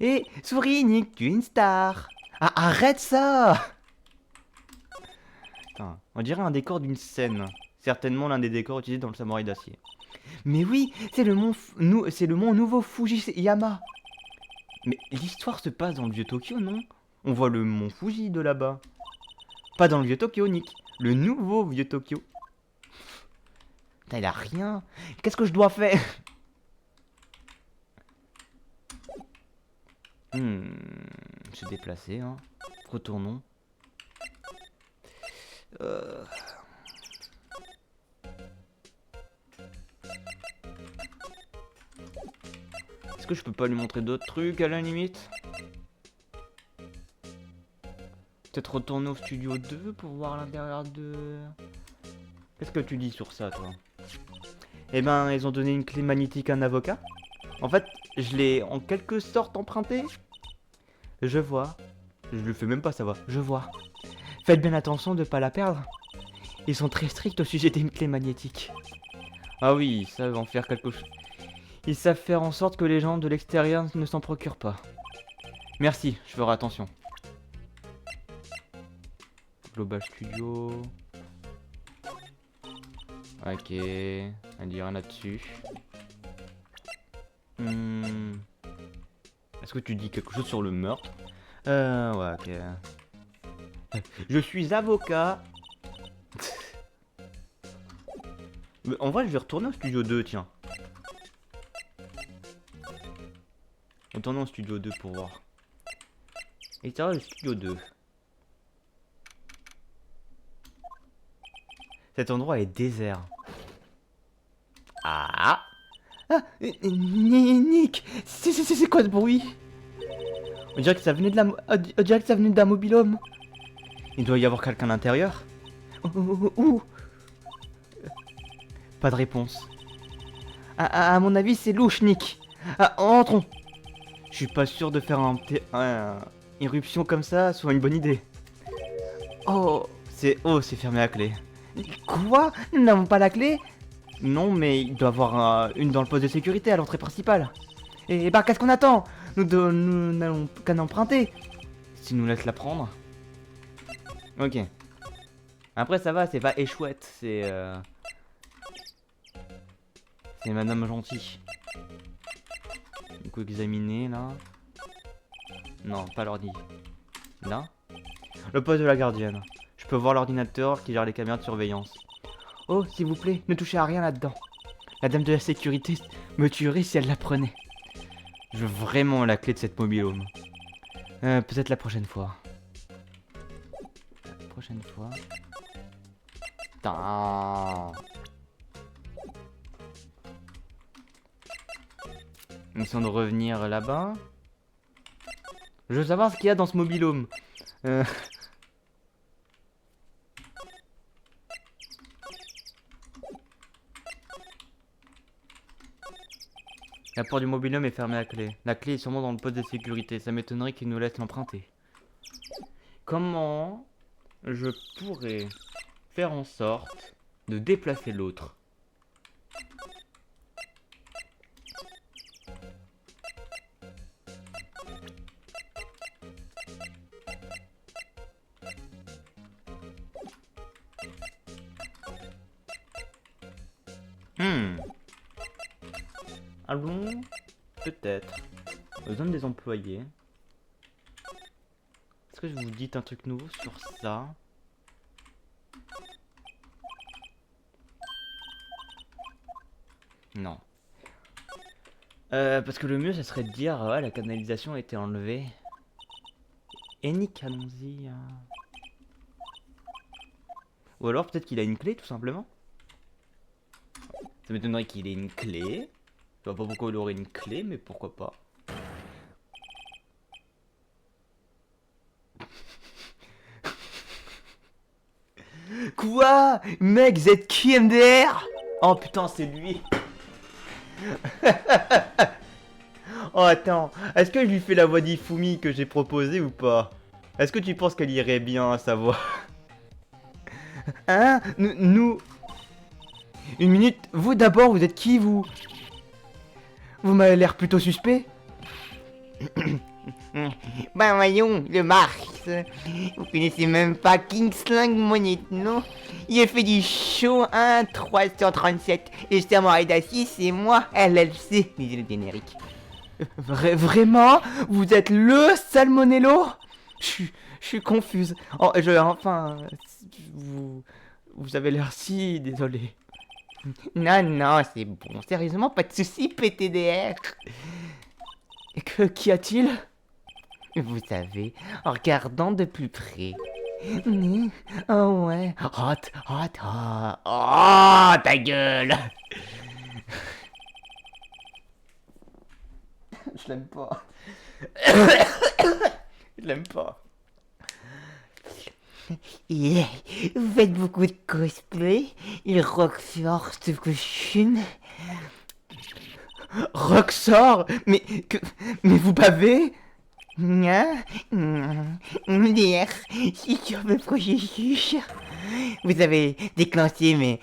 Et souris, Nick, tu es une star. Ah, arrête ça. Putain, on dirait un décor d'une scène. Certainement l'un des décors utilisés dans le Samouraï d'acier. Mais oui, c'est le mont nouveau Fujiyama. Mais l'histoire se passe dans le vieux Tokyo, non? On voit le mont Fuji de là-bas. Pas dans le vieux Tokyo, Nick. Le nouveau vieux Tokyo. Putain, il a rien. Qu'est-ce que je dois faire? Se déplacer, hein. Retournons. Est-ce que je peux pas lui montrer d'autres trucs à la limite? Peut-être retourner au studio 2 pour voir l'intérieur de... Qu'est-ce que tu dis sur ça, toi? Eh ben, ils ont donné une clé magnétique à un avocat. En fait, je l'ai en quelque sorte emprunté. Je vois. Je lui fais même pas savoir. Je vois. Faites bien attention de pas la perdre. Ils sont très stricts au sujet des clés magnétiques. Ah oui, ils savent en faire quelque chose. Ils savent faire en sorte que les gens de l'extérieur ne s'en procurent pas. Merci, je ferai attention. Global Studio. Ok, elle dit rien là-dessus. Est-ce que tu dis quelque chose sur le meurtre? Ouais, ok. Je suis avocat. Mais en vrai, je vais retourner au studio 2, tiens. Retournons au studio 2 pour voir. Et ça, le studio 2. Cet endroit est désert. Ah! Ah! Nick! C'est quoi ce bruit? On dirait que ça venait de la... On dirait que ça venait d'un mobil-home. Il doit y avoir quelqu'un à l'intérieur. Ouh! Pas de réponse. À mon avis, c'est louche, Nick. Ah, entrons. Je suis pas sûr de faire un irruption comme ça soit une bonne idée. Oh, c'est fermé à clé. Quoi? Nous n'avons pas la clé? Non, mais il doit y avoir une dans le poste de sécurité à l'entrée principale. Et bah, qu'est-ce qu'on attend? Nous n'allons qu'à emprunter. Si nous laisse la prendre. Ok. Après, ça va, c'est pas échouette, c'est Madame Gentille. Du coup, examiner là. Non, pas l'ordi. Là. Le poste de la gardienne. Je peux voir l'ordinateur qui gère les caméras de surveillance. Oh, s'il vous plaît, ne touchez à rien là-dedans. La dame de la sécurité me tuerait si elle l'apprenait. Je veux vraiment la clé de cette mobile home. Peut-être la prochaine fois. La prochaine fois. Putain. Essayons de revenir là-bas. Je veux savoir ce qu'il y a dans ce mobile home. La porte du mobil-home est fermée à clé. La clé est sûrement dans le poste de sécurité. Ça m'étonnerait qu'il nous laisse l'emprunter. Comment je pourrais faire en sorte de déplacer l'autre? Allons, peut-être, aux zones des employés. Est-ce que je vous dis un truc nouveau sur ça? Non. Parce que le mieux, ça serait de dire, ouais, la canalisation a été enlevée. Et Nick, allons-y. Ou alors peut-être qu'il a une clé, tout simplement. Ça m'étonnerait qu'il ait une clé. Je vois pas pourquoi il aurait une clé, mais pourquoi pas. Quoi? Mec, ZQ MDR? Oh putain, c'est lui. Oh attends, est-ce que je lui fais la voix d'Ifumi que j'ai proposée ou pas? Est-ce que tu penses qu'elle irait bien à sa voix? Hein? Nous... Une minute, vous d'abord, vous êtes qui vous? Vous m'avez l'air plutôt suspect. Ben voyons, le Marx. Vous connaissez même pas Kingslang Monette, non? Il a fait du show 1-337. Et j'étais à Moraïdassi, c'est moi, LLC. Mais le générique. Vraiment? Vous êtes le Salmonello? Je suis confuse. Oh, vous avez l'air si désolé. Non, non, c'est bon. Sérieusement, pas de soucis, PTDR. Qu'y a-t-il? Vous savez, en regardant de plus près. Oh ouais. Hot, hot, hot. Oh, ta gueule. Je l'aime pas. Je l'aime pas. Yeah. Vous faites beaucoup de cosplay. Il Roxor ce cochon. Roxor? Mais vous bavez? MDR, si sur le processus, vous avez déclenché mes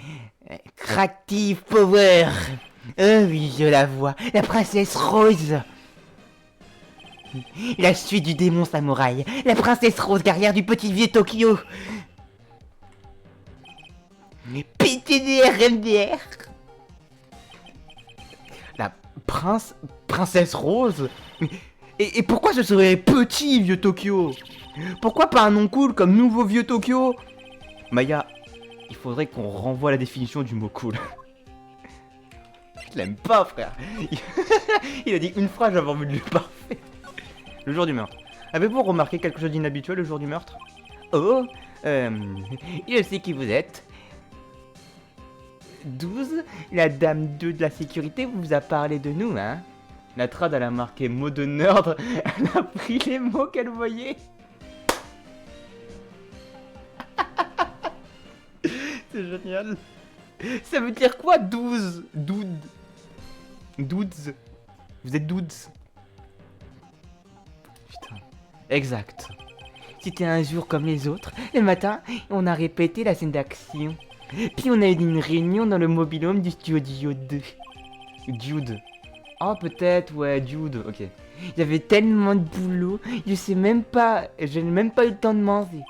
Cractive Power. Oui, je la vois, la princesse Rose. La suite du démon samouraï, la princesse Rose, guerrière du petit vieux Tokyo. PTDR MDR. La princesse Rose? Et pourquoi ce serait petit, vieux Tokyo? Pourquoi pas un nom cool comme nouveau vieux Tokyo? Maya, il faudrait qu'on renvoie la définition du mot cool. Je l'aime pas, frère. Il a dit une phrase, j'avais envie de lui parfait. Le jour du meurtre. Avez-vous remarqué quelque chose d'inhabituel le jour du meurtre? Oh, je sais qui vous êtes. 12, la dame 2 de la sécurité vous a parlé de nous, hein? La trad, elle a marqué mot de nerd. Elle a pris les mots qu'elle voyait. C'est génial. Ça veut dire quoi, 12? Dudes. Vous êtes dudes. Putain. Exact. C'était un jour comme les autres. Le matin, on a répété la scène d'action. Puis on a eu une réunion dans le mobil-home du studio 2. Dude. Ah, peut-être, ouais, Dude, ok. Il y avait tellement de boulot, je n'ai même pas eu le temps de manger.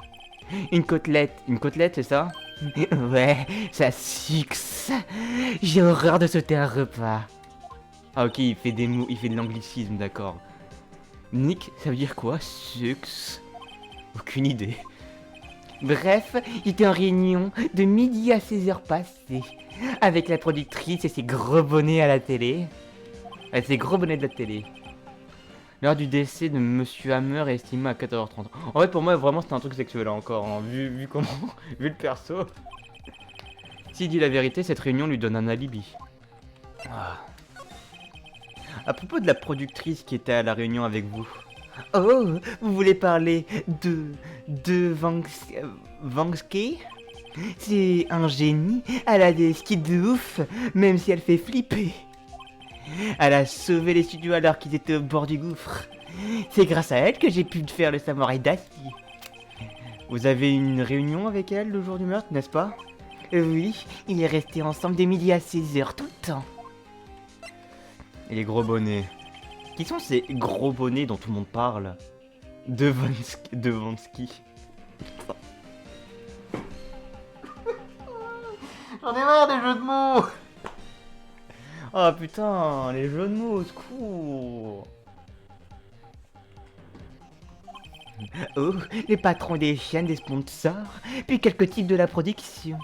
Une côtelette, c'est ça? Ouais, ça succe. J'ai horreur de sauter un repas. Ah, ok, il fait des mots, il fait de l'anglicisme, d'accord. Nick, ça veut dire quoi, succe? Aucune idée. Bref, j'étais en réunion de midi à 16h passées, avec la productrice et ses gros bonnets à la télé. Ses gros bonnets de la télé. L'heure du décès de Monsieur Hammer est estimée à 14h30. En fait, pour moi, vraiment, c'était un truc sexuel encore, hein, vu comment, vu le perso. S'il dit la vérité, cette réunion lui donne un alibi. Ah. À propos de la productrice qui était à la réunion avec vous. Oh, vous voulez parler de Vangsky? C'est un génie, elle a des skis de ouf, même si elle fait flipper. Elle a sauvé les studios alors qu'ils étaient au bord du gouffre. C'est grâce à elle que j'ai pu faire le samouraï d'acier. Vous avez une réunion avec elle le jour du meurtre, n'est-ce pas? Oui, il est resté ensemble de midi à 16h tout le temps. Et les gros bonnets. Qui sont ces gros bonnets dont tout le monde parle? De Vansky. J'en ai marre des jeux de mots. Oh putain, les jeux de mots, au secours. Oh, les patrons des chaînes, des sponsors, puis quelques types de la production.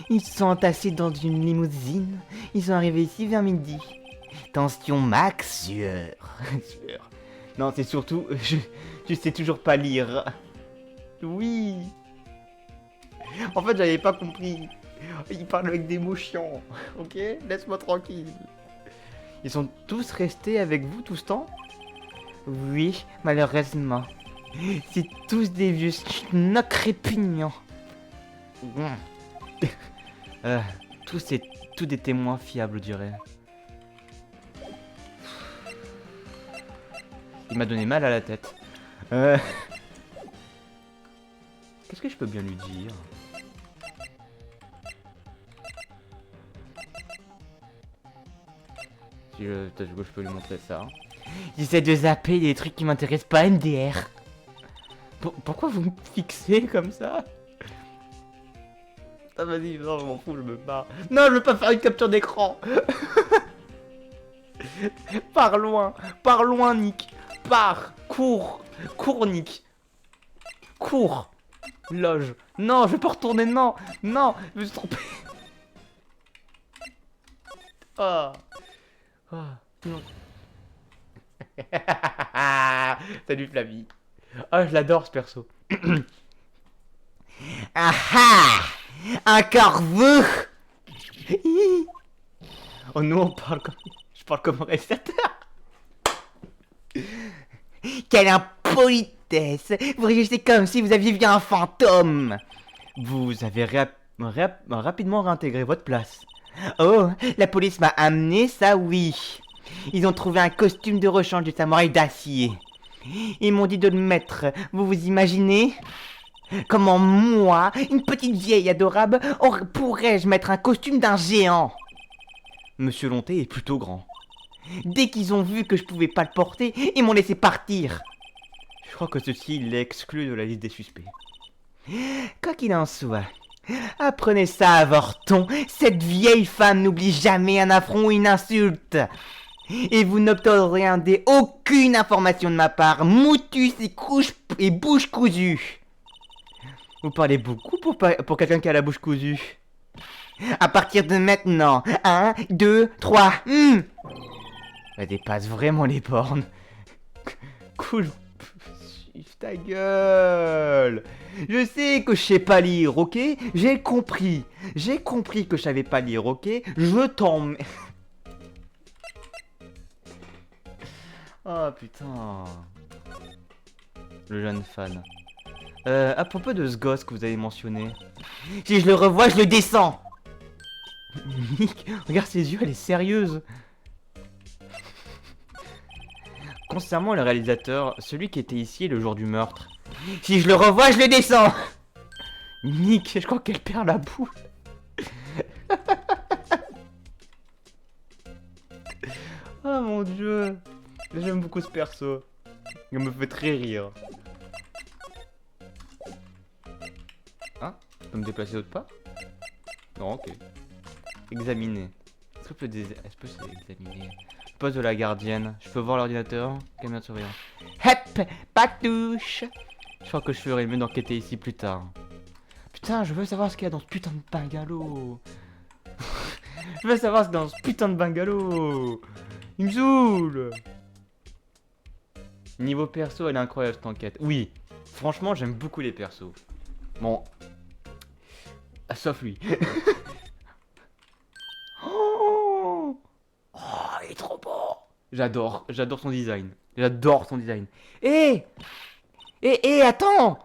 Ils se sont entassés dans une limousine. Ils sont arrivés ici vers midi. Tension max, sueur. Sueur. Non, c'est surtout, je sais toujours pas lire. Oui. En fait, j'avais pas compris. Il parle avec des mots chiants. Ok, laisse-moi tranquille. Ils sont tous restés avec vous tout ce temps? Oui, malheureusement. C'est tous des vieux schnocks répugnants. Tous des témoins fiables, je dirais. Il m'a donné mal à la tête. Qu'est-ce que je peux bien lui dire? Si peut-être que je peux lui montrer ça. J'essaie de zapper des trucs qui m'intéressent pas, MDR. Pourquoi vous me fixez comme ça? Ah vas-y, non, je m'en fous, je me barre. Non, je veux pas faire une capture d'écran. Pars loin, Nick. Pars, cours, Nick. Cours, loge. Non, je vais pas retourner, non, je me suis trompé. Ah, non. Salut Flavie. Ah, je l'adore ce perso. Ah ah! Encore vous! Oh non, je parle comme un réalisateur. Quelle impolitesse! Vous réagissez comme si vous aviez vu un fantôme! Vous avez rapidement réintégré votre place. Oh, la police m'a amené, ça oui. Ils ont trouvé un costume de rechange du samouraï d'acier. Ils m'ont dit de le mettre, vous vous imaginez? Comment moi, une petite vieille adorable, pourrais-je mettre un costume d'un géant? Monsieur Lonté est plutôt grand. Dès qu'ils ont vu que je pouvais pas le porter, ils m'ont laissé partir. Je crois que ceci l'est exclu de la liste des suspects. Quoi qu'il en soit, apprenez ça à Vorton, cette vieille femme n'oublie jamais un affront ou une insulte. Et vous n'obtiendrez aucune information de ma part. Moutus et bouche cousue. Vous parlez beaucoup pour quelqu'un qui a la bouche cousue. À partir de maintenant. 1, 2, 3. Elle dépasse vraiment les bornes. Cool. Ta gueule. Je sais que je sais pas lire, ok? J'ai compris. J'ai compris que je savais pas lire, ok? Je t'emmerde. Oh putain. Le jeune fan. À propos de ce gosse que vous avez mentionné. Si je le revois, je le descends. Nick, regarde ses yeux, elle est sérieuse. Concernant le réalisateur, celui qui était ici le jour du meurtre. Si je le revois, je le descends. Nick, je crois qu'elle perd la boue. Oh mon dieu. J'aime beaucoup ce perso. Il me fait très rire. Ah, je peux me déplacer autre part? Non, ok. Examiner. Est-ce que je peux examiner? Poste de la gardienne. Je peux voir l'ordinateur. Caméra de surveillance. Hep, patouche. Je crois que je ferais mieux d'enquêter ici plus tard. Putain, je veux savoir ce qu'il y a dans ce putain de bungalow. Je veux savoir ce qu'il y a dans ce putain de bungalow. Il me saoule. Niveau perso, elle est incroyable cette enquête. Oui, franchement, j'aime beaucoup les persos. Bon. Ah, sauf lui. Oh, il est trop beau. J'adore son design. J'adore son design. Hé, attends.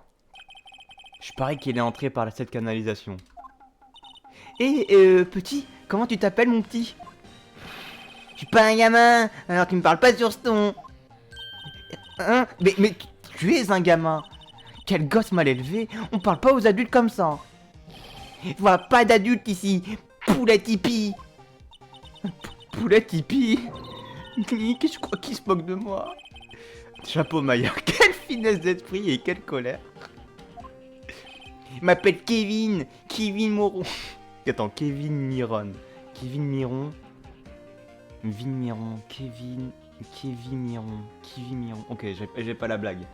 Je parie qu'il est entré par cette canalisation. Petit, comment tu t'appelles, mon petit? Je suis pas un gamin, alors tu me parles pas sur ce ton. Hein? Mais tu es un gamin. Quel gosse mal élevé, on parle pas aux adultes comme ça. Je vois pas d'adultes ici, poulet tipi. Poulet tipi. Nick, je crois qu'il se moque de moi. Chapeau Maya, quelle finesse d'esprit et quelle colère. Il m'appelle Kevin Moron. Attends, Kevin Miron. Kevin Miron. Kevin Miron. Ok, j'ai pas la blague.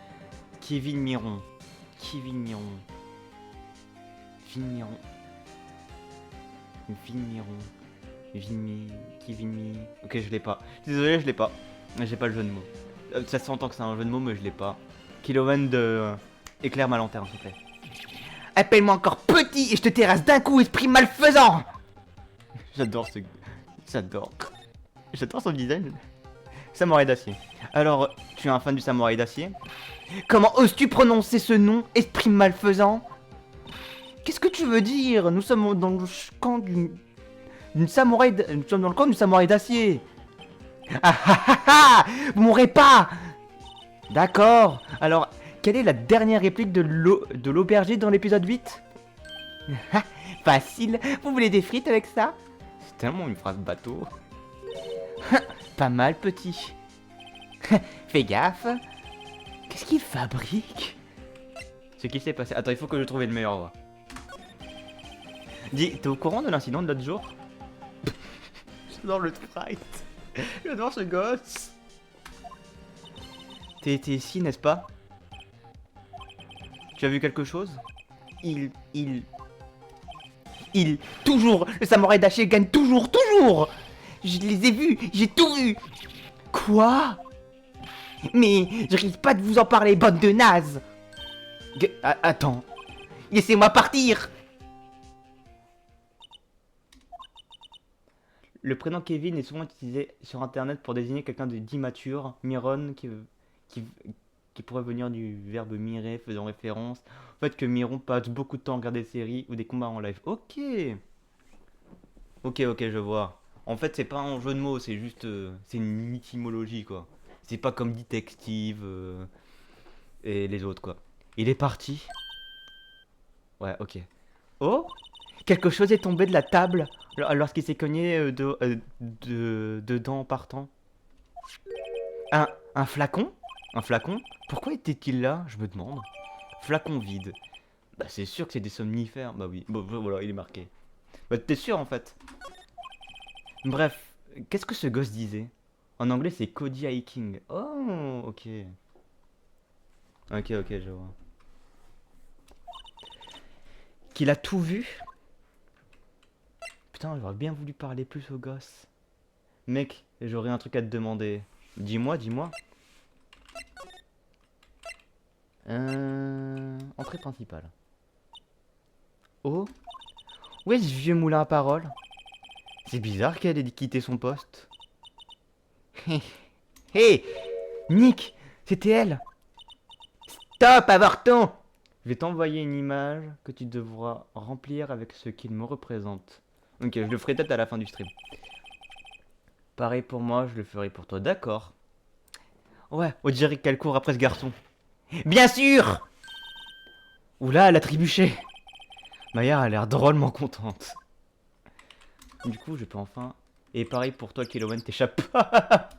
Kevin Miron. Ok, je l'ai pas. Désolé, je l'ai pas. J'ai pas le jeu de mots. Ça s'entend que c'est un jeu de mots, mais je l'ai pas. Kiloman de... éclaire ma lanterne, s'il te plaît. Appelle-moi encore petit et je te terrasse d'un coup, esprit malfaisant. J'adore son design. Samouraï d'acier. Alors, tu es un fan du samouraï d'acier? Comment oses-tu prononcer ce nom, esprit malfaisant? Qu'est-ce que tu veux dire? Nous sommes dans le camp d'une samouraï... Nous sommes dans le camp du samouraï d'acier. Ah ah ah ah! Vous mourrez pas! D'accord. Alors, quelle est la dernière réplique de l'aubergiste dans l'épisode 8? Facile. Vous voulez des frites avec ça? C'est tellement une phrase bateau. Pas mal, petit. Fais gaffe. Qu'est-ce qu'il fabrique? Ce qui s'est passé... Attends, il faut que je trouve le meilleur voix. Dis, t'es au courant de l'incident de l'autre jour? J'adore le sprite. J'adore ce gosse. T'es ici, n'est-ce pas? Tu as vu quelque chose? Toujours. Le samouraï d'acier gagne toujours. Je les ai vus. J'ai tout vu. Quoi? Mais je risque pas de vous en parler, bande de nazes. Attends. Laissez-moi partir. Le prénom Kevin est souvent utilisé sur internet pour désigner quelqu'un d'immature. Miron qui pourrait venir du verbe mirer, faisant référence au fait que Miron passe beaucoup de temps à regarder des séries ou des combats en live. Ok, je vois. En fait, c'est pas un jeu de mots, c'est juste... c'est une étymologie, quoi. C'est pas comme Detective et les autres, quoi. Il est parti. Ouais, ok. Oh, quelque chose est tombé de la table lorsqu'il s'est cogné dedans en partant. Un flacon? Un flacon? Pourquoi était-il là? Je me demande. Flacon vide. Bah c'est sûr que c'est des somnifères. Bah oui, bon, voilà, il est marqué. Bah t'es sûr en fait. Bref, qu'est-ce que ce gosse disait? En anglais, c'est Cody Hiking. Oh, ok. Ok, je vois. Qu'il a tout vu. Putain, j'aurais bien voulu parler plus au gosse. Mec, j'aurais un truc à te demander. Dis-moi, dis-moi. Entrée principale. Oh. Où est ce vieux moulin à paroles? C'est bizarre qu'elle ait quitté son poste. Hé, hey, Nick, c'était elle. Stop, avorton. Je vais t'envoyer une image que tu devras remplir avec ce qu'il me représente. Ok, je le ferai peut-être à la fin du stream. Pareil pour moi, je le ferai pour toi, d'accord. Ouais, on dirait qu'elle court après ce garçon. Bien sûr. Oula, elle a trébuché. Maya a l'air drôlement contente. Du coup, je peux enfin... Et pareil pour toi, Kilowen, t'échappes pas.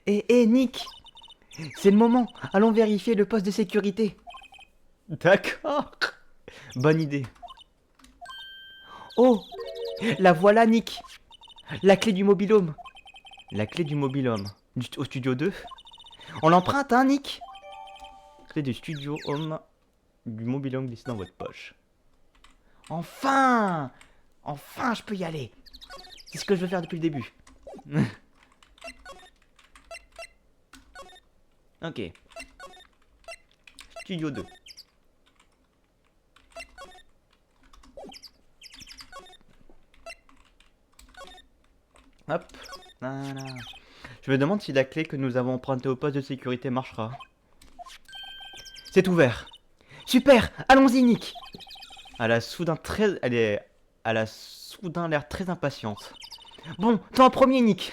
Eh, Nick, c'est le moment. Allons vérifier le poste de sécurité. D'accord. Bonne idée. Oh, la voilà, Nick. La clé du mobilhome. La clé du mobilhome. Au studio 2. On l'emprunte, hein, Nick? Clé du studio home du mobilhome glissé dans votre poche. Enfin! Enfin, je peux y aller. C'est ce que je veux faire depuis le début. Ok. Studio 2. Hop. Voilà. Je me demande si la clé que nous avons empruntée au poste de sécurité marchera. C'est ouvert. Super, allons-y, Nick. Elle a soudain l'air très impatiente. Bon, toi en premier, Nick.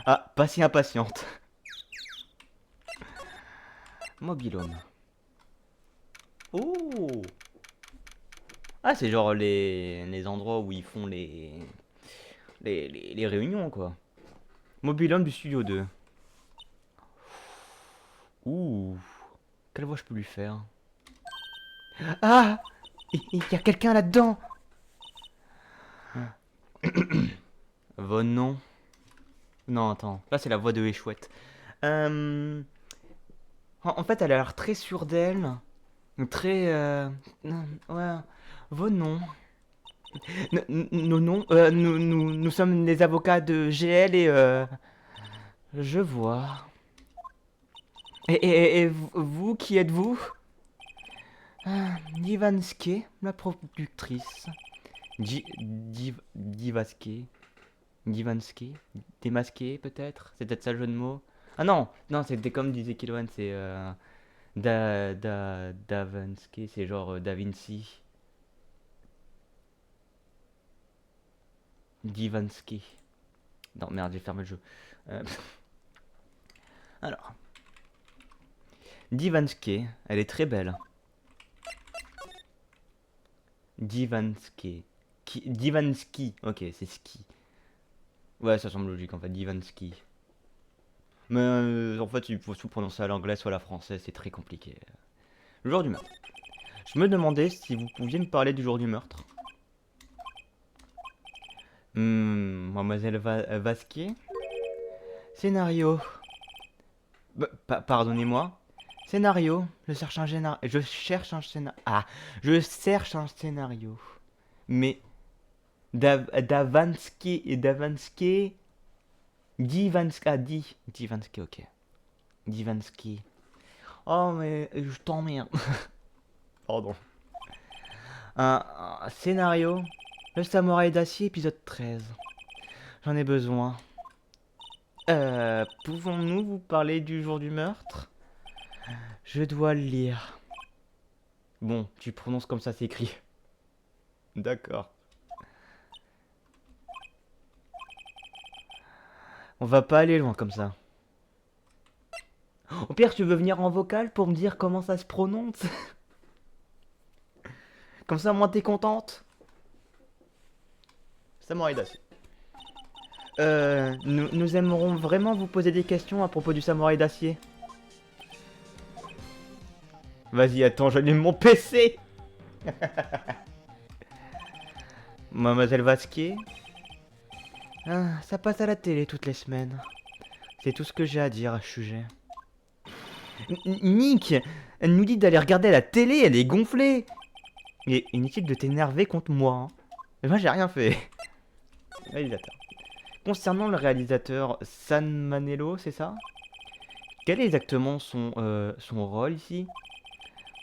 Ah, pas si impatiente. Mobilhome. Oh. Ah, c'est genre les endroits où ils font les réunions, quoi. Mobilhome du studio 2. Ouh. Quelle voix je peux lui faire? Ah, il y a quelqu'un là-dedans. Von nom. Non, attends. Là, c'est la voix de Échouette. En fait, elle a l'air très sûre d'elle. Très... Ouais. Vos noms. Nos noms. Nous sommes les avocats de GL et... Je vois. Et vous, qui êtes-vous? Divanske, la productrice. Divaske. Divansky, démasqué peut-être? C'est peut-être ça le jeu de mots? Ah non, non, c'était comme disait Kiloan, c'est Davansky, c'est genre Da Vinci. Divansky. Non, merde, j'ai fermé le jeu. Alors. Divansky, elle est très belle. Divansky. Divansky, ok, c'est ski. Ouais, ça semble logique en fait, Divansky. Mais en fait, il faut tout prononcer à l'anglais ou à la française, c'est très compliqué. Le jour du meurtre. Je me demandais si vous pouviez me parler du jour du meurtre. Mademoiselle Vasquier. Scénario. Pardonnez-moi. Scénario. Je cherche un scénario. Je cherche un scénario. Ah, je cherche un scénario. Mais Davansky et Davansky. Divansky, ok. Divansky. Oh, mais je t'emmerde. Pardon. Un scénario. Le samouraï d'acier, épisode 13. J'en ai besoin. Pouvons-nous vous parler du jour du meurtre? Je dois le lire. Bon, tu prononces comme ça, c'est écrit. D'accord. On va pas aller loin comme ça. Au pire, tu veux venir en vocal pour me dire comment ça se prononce? Comme ça, moi, t'es contente? Samouraï d'acier. Nous aimerons vraiment vous poser des questions à propos du samouraï d'acier. Vas-y, attends, j'allume mon PC. Mademoiselle Vasquier. Ah, ça passe à la télé toutes les semaines. C'est tout ce que j'ai à dire à ce sujet. Nick, elle nous dit d'aller regarder la télé, elle est gonflée. Il est inutile de t'énerver contre moi. Hein. Mais moi, j'ai rien fait. Réalisateur. Concernant le réalisateur San Manello, c'est ça? Quel est exactement son rôle ici?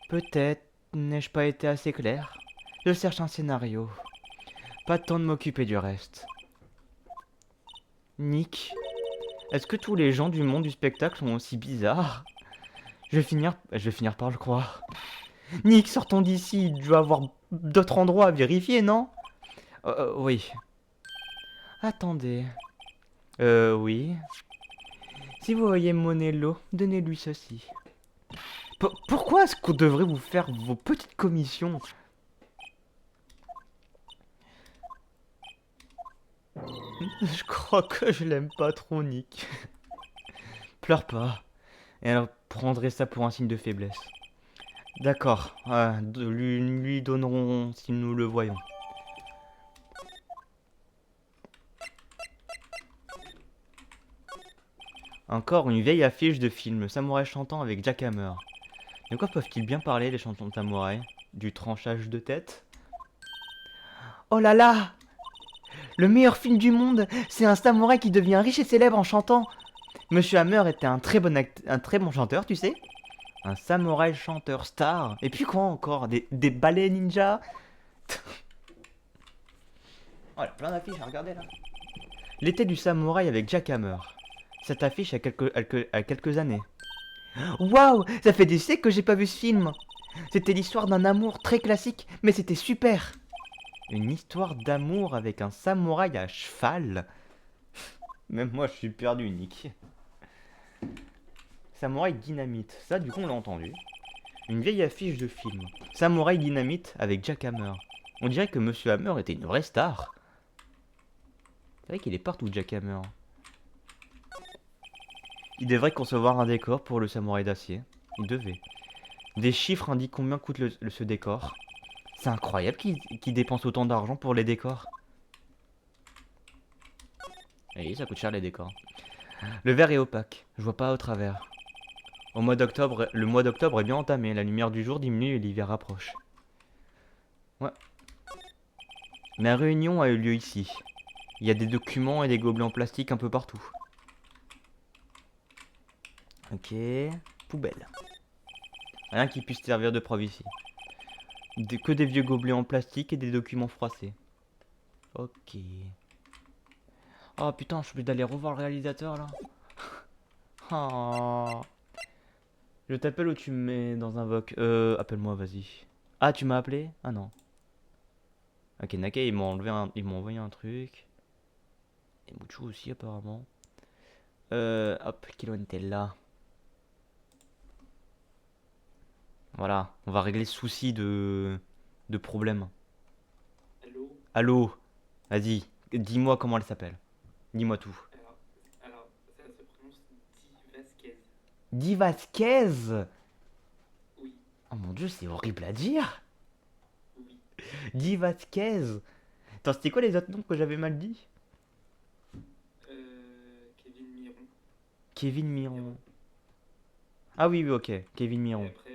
Peut-être n'ai-je pas été assez clair? Je cherche un scénario. Pas de temps de m'occuper du reste. Nick, est-ce que tous les gens du monde du spectacle sont aussi bizarres? Je vais finir par le croire. Nick, sortons d'ici, il doit y avoir d'autres endroits à vérifier, non? Oui. Attendez. Oui. Si vous voyez Monello, donnez-lui ceci. Pourquoi est-ce qu'on devrait vous faire vos petites commissions? Je crois que je l'aime pas trop, Nick. Pleure pas. Et alors, prendrez ça pour un signe de faiblesse. D'accord. Lui donnerons si nous le voyons. Encore une vieille affiche de film Samouraï chantant avec Jack Hammer. De quoi peuvent-ils bien parler les chanteurs de samouraï? Du tranchage de tête? Oh là là! Le meilleur film du monde, c'est un samouraï qui devient riche et célèbre en chantant. Monsieur Hammer était un très bon chanteur, tu sais. Un samouraï chanteur star. Et puis quoi encore? Des ballets ninja? Oh, il y a plein d'affiches à regarder là. L'été du samouraï avec Jack Hammer. Cette affiche a quelques années. Waouh! Ça fait des siècles que j'ai pas vu ce film. C'était l'histoire d'un amour très classique, mais c'était super. Une histoire d'amour avec un samouraï à cheval? Même moi je suis perdu, Nick. Samouraï Dynamite, ça du coup on l'a entendu. Une vieille affiche de film. Samouraï Dynamite avec Jack Hammer. On dirait que Monsieur Hammer était une vraie star. C'est vrai qu'il est partout, Jack Hammer. Il devrait concevoir un décor pour le samouraï d'acier. Il devait. Des chiffres indiquent combien coûte ce décor. C'est incroyable qu'il dépense autant d'argent pour les décors. Oui, ça coûte cher les décors. Le verre est opaque, je vois pas au travers. Le mois d'octobre est bien entamé, la lumière du jour diminue et l'hiver approche. Ouais. La réunion a eu lieu ici. Il y a des documents et des gobelets en plastique un peu partout. Ok. Poubelle. Rien qui puisse servir de preuve ici. Que des vieux gobelets en plastique et des documents froissés. Ok. Oh putain, je suis obligé d'aller revoir le réalisateur là. Oh. Je t'appelle ou tu me mets dans un voc? Appelle-moi, vas-y. Ah, tu m'as appelé? Ah non. Ok, Naka, ils m'ont envoyé un truc. Et Muchu aussi, apparemment. Hop, Kilon était là. Voilà, on va régler ce souci de problème. Allô? Allô? Vas-y, dis-moi comment elle s'appelle. Dis-moi tout. Alors, ça se prononce Di Vasquez. Di Vasquez? Oui, Oh mon dieu, c'est horrible à dire. oui. Di Vasquez. Attends, c'était quoi les autres noms que j'avais mal dit? Kevin Miron. Kevin Miron. Ah oui, oui, ok. Kevin Et Miron. après,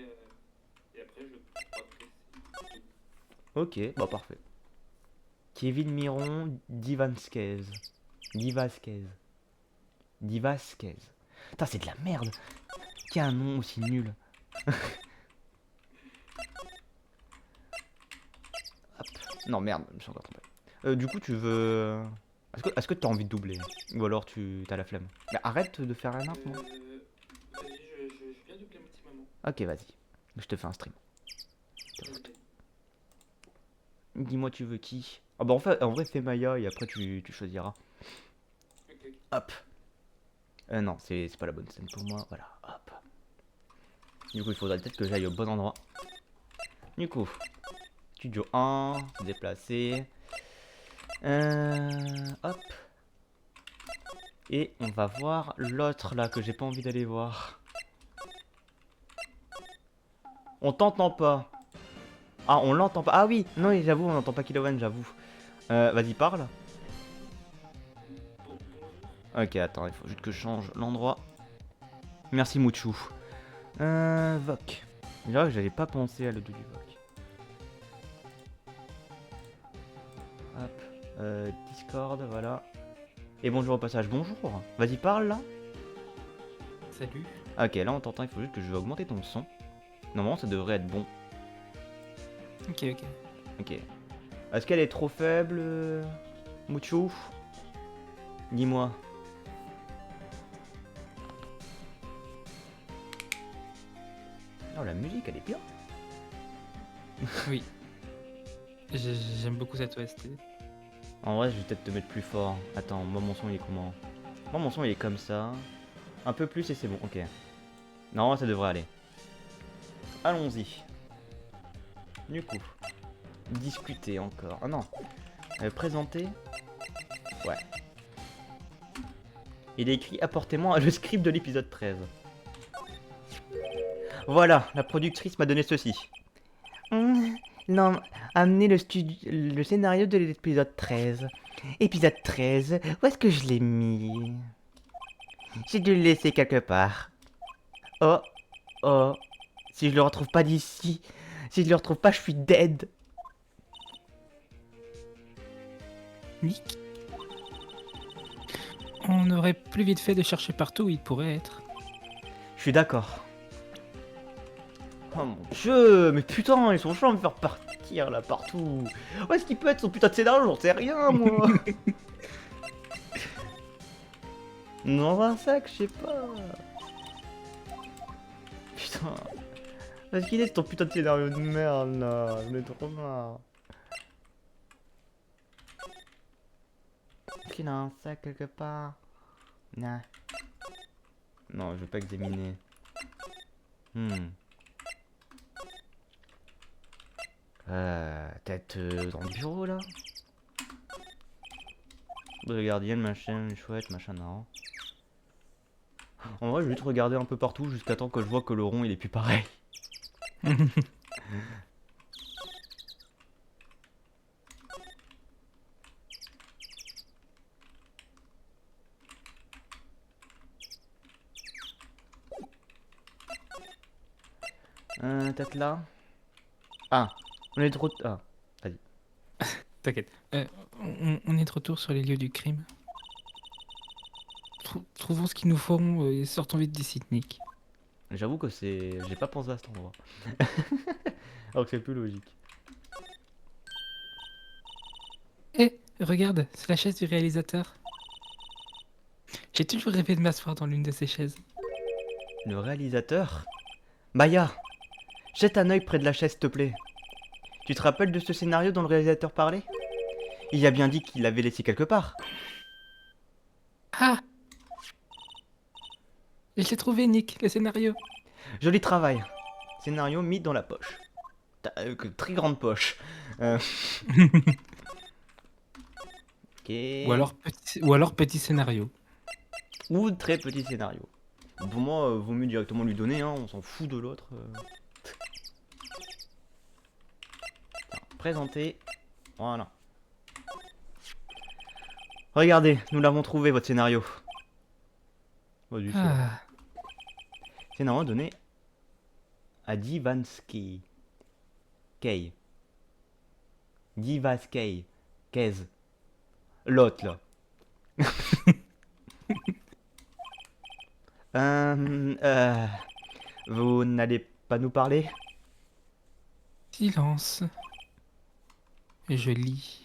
je crois que c'est tout. Ok, bah parfait. Kevin Miron, Di Vasquez. Di Vasquez. Di Vasquez. Putain, c'est de la merde. Qui a un nom aussi nul? Hop. Non, merde, je me suis encore trompé. Du coup, tu veux... Est-ce que t'as envie de doubler? Ou alors tu t'as la flemme? Mais arrête de faire un art, moi. Vas-y, je viens doubler mon petit maman. Ok, vas-y. Je te fais un stream. Ok. Dis-moi, tu veux qui? Ah bah en vrai, fais Maya et après tu choisiras. Ok. Hop. Non, c'est pas la bonne scène pour moi. Voilà, hop. Du coup, il faudrait peut-être que j'aille au bon endroit. Du coup, studio 1, se déplacer. Hop. Et on va voir l'autre là que j'ai pas envie d'aller voir. On t'entend pas. Ah, on l'entend pas. Ah oui, non, j'avoue, on n'entend pas Kilowan, j'avoue. Vas-y, parle. Ok, attends, il faut juste que je change l'endroit. Merci Mouchou. Voc. Là, j'avais pas pensé à l'audio du Voc. Hop. Discord, voilà. Et bonjour au passage, bonjour. Vas-y, parle là. Salut. Ok, là on t'entend, il faut juste que je vais augmenter ton son. Normalement, ça devrait être bon. Ok. Ok. Est-ce qu'elle est trop faible, Mouchou? Dis-moi. Oh, la musique, elle est bien. Oui. J'aime beaucoup cette OST. En vrai, je vais peut-être te mettre plus fort. Attends, moi mon son il est comment? Moi mon son il est comme ça. Un peu plus et c'est bon, ok. Non, ça devrait aller. Allons-y. Du coup. Discuter encore. Ah non. Présenter. Ouais. Il est écrit apportez-moi le script de l'épisode 13. Voilà, la productrice m'a donné ceci. Non, amenez le scénario de l'épisode 13. Épisode 13, où est-ce que je l'ai mis? J'ai dû le laisser quelque part. Oh, oh, si je le retrouve pas d'ici, si je le retrouve pas, je suis dead. Nick. On aurait plus vite fait de chercher partout où il pourrait être. Je suis d'accord. Oh mon dieu, mais putain, ils sont chiants de me faire partir là partout. Où est-ce qu'il peut être son putain de scénario? J'en sais rien moi. Dans un sac, je sais pas. Putain. Où est-ce qu'il est ton putain de scénario de merde là? J'en ai trop marre. Est-ce qu'il a un sac quelque part? Non. Non, je veux pas examiner. Peut-être dans le bureau là? Le gardien, machin, chouette, machin, non. En vrai, je vais juste regarder un peu partout jusqu'à temps que je vois que le rond il est plus pareil. Peut-être là? Ah, on est trop. Ah, vas-y. T'inquiète. On est de retour sur les lieux du crime. Trouvons ce qu'il nous faut et sortons vite d'ici, Nick. J'avoue que c'est. J'ai pas pensé à cet endroit. Alors que c'est plus logique. Eh, regarde, c'est la chaise du réalisateur. J'ai toujours rêvé de m'asseoir dans l'une de ces chaises. Le réalisateur? Maya, jette un œil près de la chaise, s'il te plaît. Tu te rappelles de ce scénario dont le réalisateur parlait? Il a bien dit qu'il l'avait laissé quelque part. Ah! Je l'ai trouvé, Nick, le scénario. Joli travail. Scénario mis dans la poche. Très grande poche. Ok. Ou alors petit scénario. Ou très petit scénario. Pour moi, vaut mieux directement lui donner, hein, on s'en fout de l'autre. Présenter. Voilà. Regardez, nous l'avons trouvé, votre scénario. Oh, du Ah, scénario donné à Divansky. Kay. Divaskay. Kez. L'autre, là. Vous n'allez pas nous parler? silence. Je lis.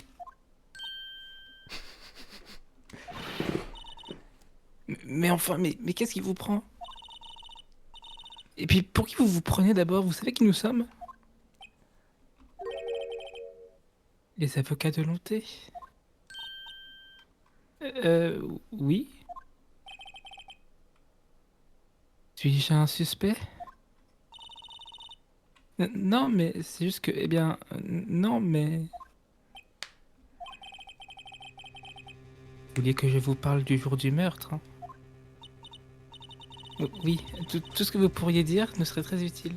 Mais enfin, mais qu'est-ce qui vous prend? Et puis, pour qui vous vous prenez d'abord? Vous savez qui nous sommes? Les avocats de Lonté. Oui. Suis-je un suspect? Non, mais c'est juste que, eh bien, non, mais... Vous vouliez que je vous parle du jour du meurtre, hein? Oui, tout ce que vous pourriez dire nous serait très utile.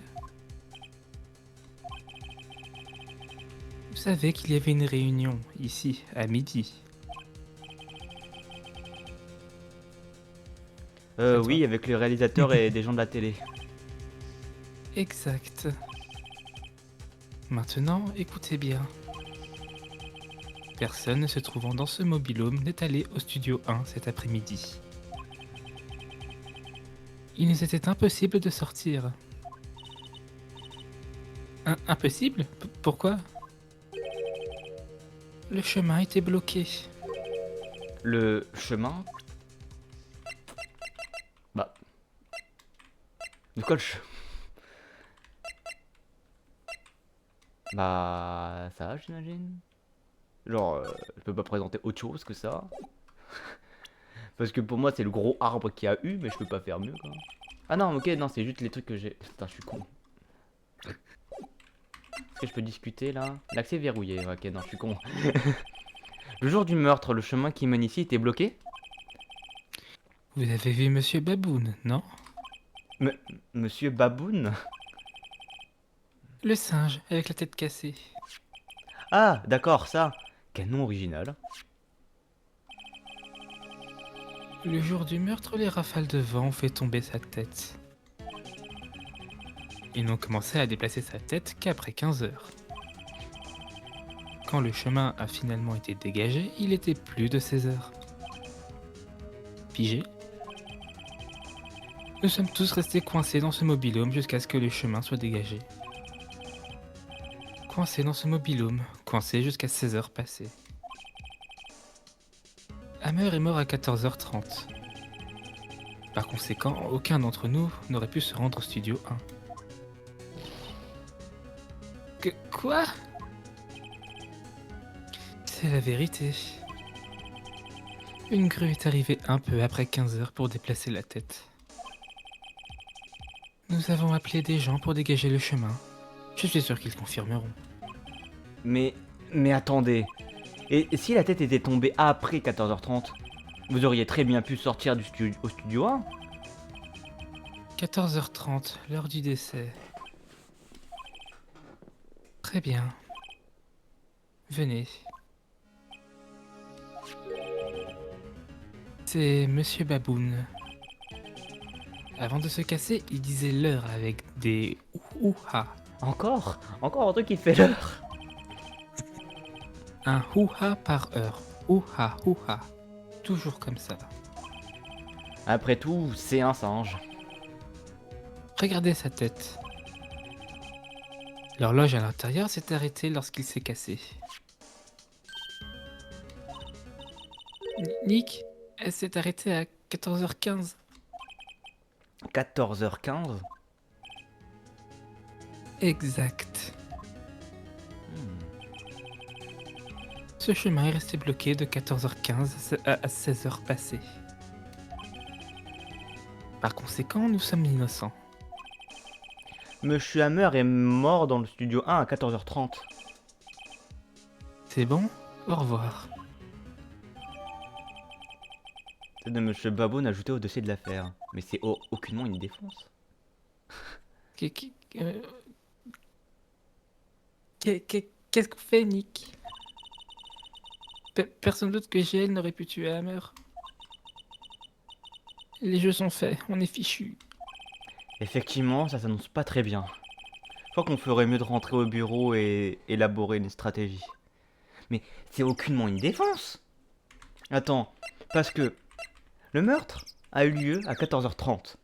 Vous savez qu'il y avait une réunion, ici, à midi. C'est à toi. Oui, avec les réalisateurs et des gens de la télé. Exact. Maintenant, écoutez bien. Personne ne se trouvant dans ce mobil-home n'est allé au studio 1 cet après-midi. Il nous était impossible de sortir. Impossible? Pourquoi? Le chemin était bloqué. Le chemin. Bah. De quoi le chemin? Bah. Ça, j'imagine. Genre, je peux pas présenter autre chose que ça. Parce que pour moi, c'est le gros arbre qu'il y a eu, mais je peux pas faire mieux, quoi. Ah non, ok, non, c'est juste les trucs que j'ai. Putain, je suis con. Est-ce que je peux discuter là? L'accès est verrouillé. Ok, non, je suis con. Le jour du meurtre, le chemin qui mène ici était bloqué? Vous avez vu Monsieur Baboon, non? Monsieur Baboon? Le singe avec la tête cassée. Ah, d'accord, ça. Quel nom original. Le jour du meurtre, les rafales de vent ont fait tomber sa tête. Ils n'ont commencé à déplacer sa tête qu'après 15 heures. Quand le chemin a finalement été dégagé, il était plus de 16 heures. Pigé? Nous sommes tous restés coincés dans ce mobil-home jusqu'à ce que le chemin soit dégagé. Coincés dans ce mobil-home, coincés jusqu'à 16 heures passées. Hammer est mort à 14h30. Par conséquent, aucun d'entre nous n'aurait pu se rendre au studio 1. Quoi? C'est la vérité. Une grue est arrivée un peu après 15 heures pour déplacer la tête. Nous avons appelé des gens pour dégager le chemin. Je suis sûr qu'ils confirmeront. Mais attendez. Et si la tête était tombée après 14h30, vous auriez très bien pu sortir au studio 1? 14h30, l'heure du décès. Très bien. Venez. C'est Monsieur Baboon. Avant de se casser, il disait l'heure avec des ouha. Encore un truc qui fait l'heure. Un ouha par heure. Ouha, ouha. Toujours comme ça. Après tout, c'est un singe. Regardez sa tête. L'horloge à l'intérieur s'est arrêtée lorsqu'il s'est cassé. Nick, elle s'est arrêtée à 14h15. 14h15. Exact. Ce chemin est resté bloqué de 14h15 à 16h passées. Par conséquent, nous sommes innocents. Monsieur Hammer est mort dans le studio 1 à 14h30. C'est bon? Au revoir. C'est de Monsieur Baboon ajouté au dossier de l'affaire. Mais c'est aucunement une défense. Qu'est-ce qu'on fait, Nick? Personne d'autre que GL n'aurait pu tuer Hammer. Les jeux sont faits, on est fichu. Effectivement, ça s'annonce pas très bien. Je crois qu'on ferait mieux de rentrer au bureau et élaborer une stratégie. Mais c'est aucunement une défense. Attends, parce que le meurtre a eu lieu à 14h30.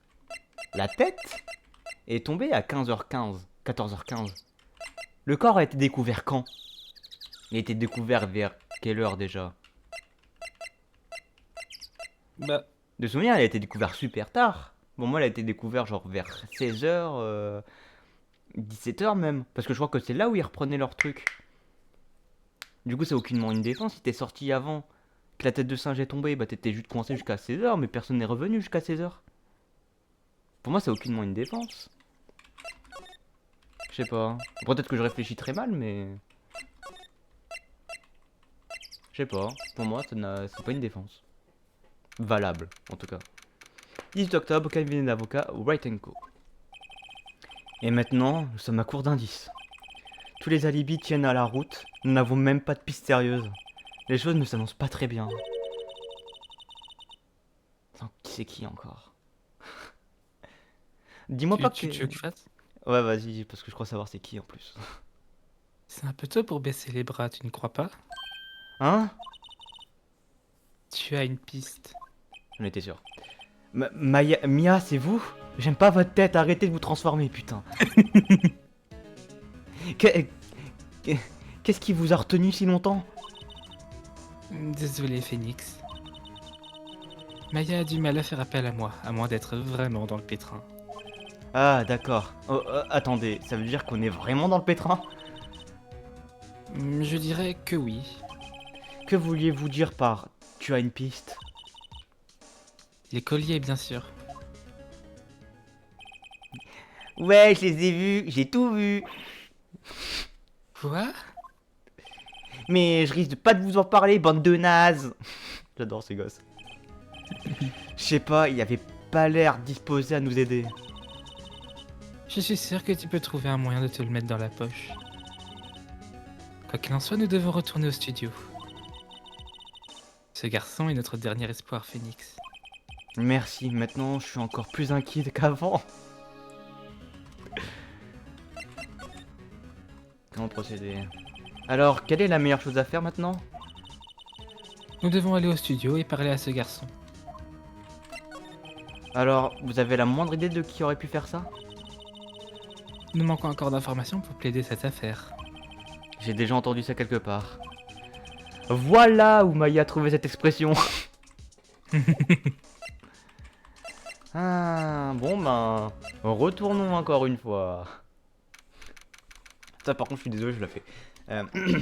La tête est tombée à 15h15, 14h15. Le corps a été découvert quand? Il a été découvert vers quelle heure déjà? Bah, De souvenir, elle a été découverte super tard. Bon, moi, elle a été découverte genre vers 16h, 17h même. Parce que je crois que c'est là où ils reprenaient leur truc. Du coup, c'est aucunement une défense. Si t'es sorti avant que la tête de singe est tombée, bah t'étais juste coincé jusqu'à 16h, mais personne n'est revenu jusqu'à 16h. Pour moi, c'est aucunement une défense. Je sais pas. Peut-être que je réfléchis très mal, mais... Je sais pas. Pour moi, c'est pas une défense. Valable, en tout cas. 18 octobre, cabinet d'avocat Wright & Co. Et maintenant, nous sommes à court d'indices. Tous les alibis tiennent à la route, nous n'avons même pas de piste sérieuse. Les choses ne s'annoncent pas très bien. Attends, qui c'est qui encore? Dis-moi Tu, pas tu, que... tu veux que je fasse? Ouais, vas-y, parce que je crois savoir c'est qui en plus. C'est un peu tôt pour baisser les bras, tu ne crois pas? Hein? Tu as une piste. J'en étais sûr. Mia, c'est vous? J'aime pas votre tête, arrêtez de vous transformer, putain. Que- que- Qu'est-ce qui vous a retenu si longtemps? Désolé, Phoenix. Maya a du mal à faire appel à moi, à moins d'être vraiment dans le pétrin. Ah, d'accord. Oh, attendez, ça veut dire qu'on est vraiment dans le pétrin? Je dirais que oui. Que vouliez-vous dire par tu as une piste? Les colliers, bien sûr. Ouais, je les ai vus, j'ai tout vu. Quoi? Mais je risque de pas de vous en parler, bande de nazes. J'adore ces gosses. Je sais pas, il avait pas l'air disposé à nous aider. Je suis sûr que tu peux trouver un moyen de te le mettre dans la poche. Quoi qu'il en soit, nous devons retourner au studio. Ce garçon est notre dernier espoir, Phoenix. Merci, maintenant je suis encore plus inquiet qu'avant. Comment procéder? Alors, quelle est la meilleure chose à faire maintenant? Nous devons aller au studio et parler à ce garçon. Alors, vous avez la moindre idée de qui aurait pu faire ça? Nous manquons encore d'informations pour plaider cette affaire. J'ai déjà entendu ça quelque part. Voilà où Maya a trouvé cette expression. Ah, bon ben, retournons encore une fois. Ça par contre, je suis désolé, je l'ai fait.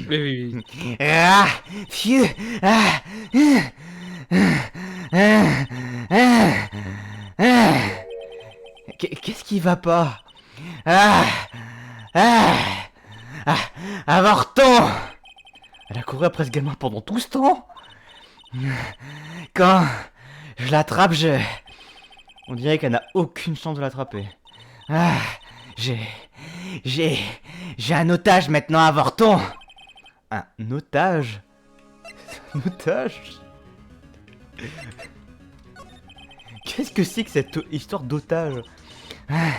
Oui. Ah, phew, ah, Qu'est-ce qui va pas? ah, ah, ah, avorton. Elle a couru après ce gamin pendant tout ce temps? Quand je l'attrape, On dirait qu'elle n'a aucune chance de l'attraper. Ah, j'ai un otage maintenant, avorton. Un otage? Un otage? Qu'est-ce que c'est que cette histoire d'otage? Ah,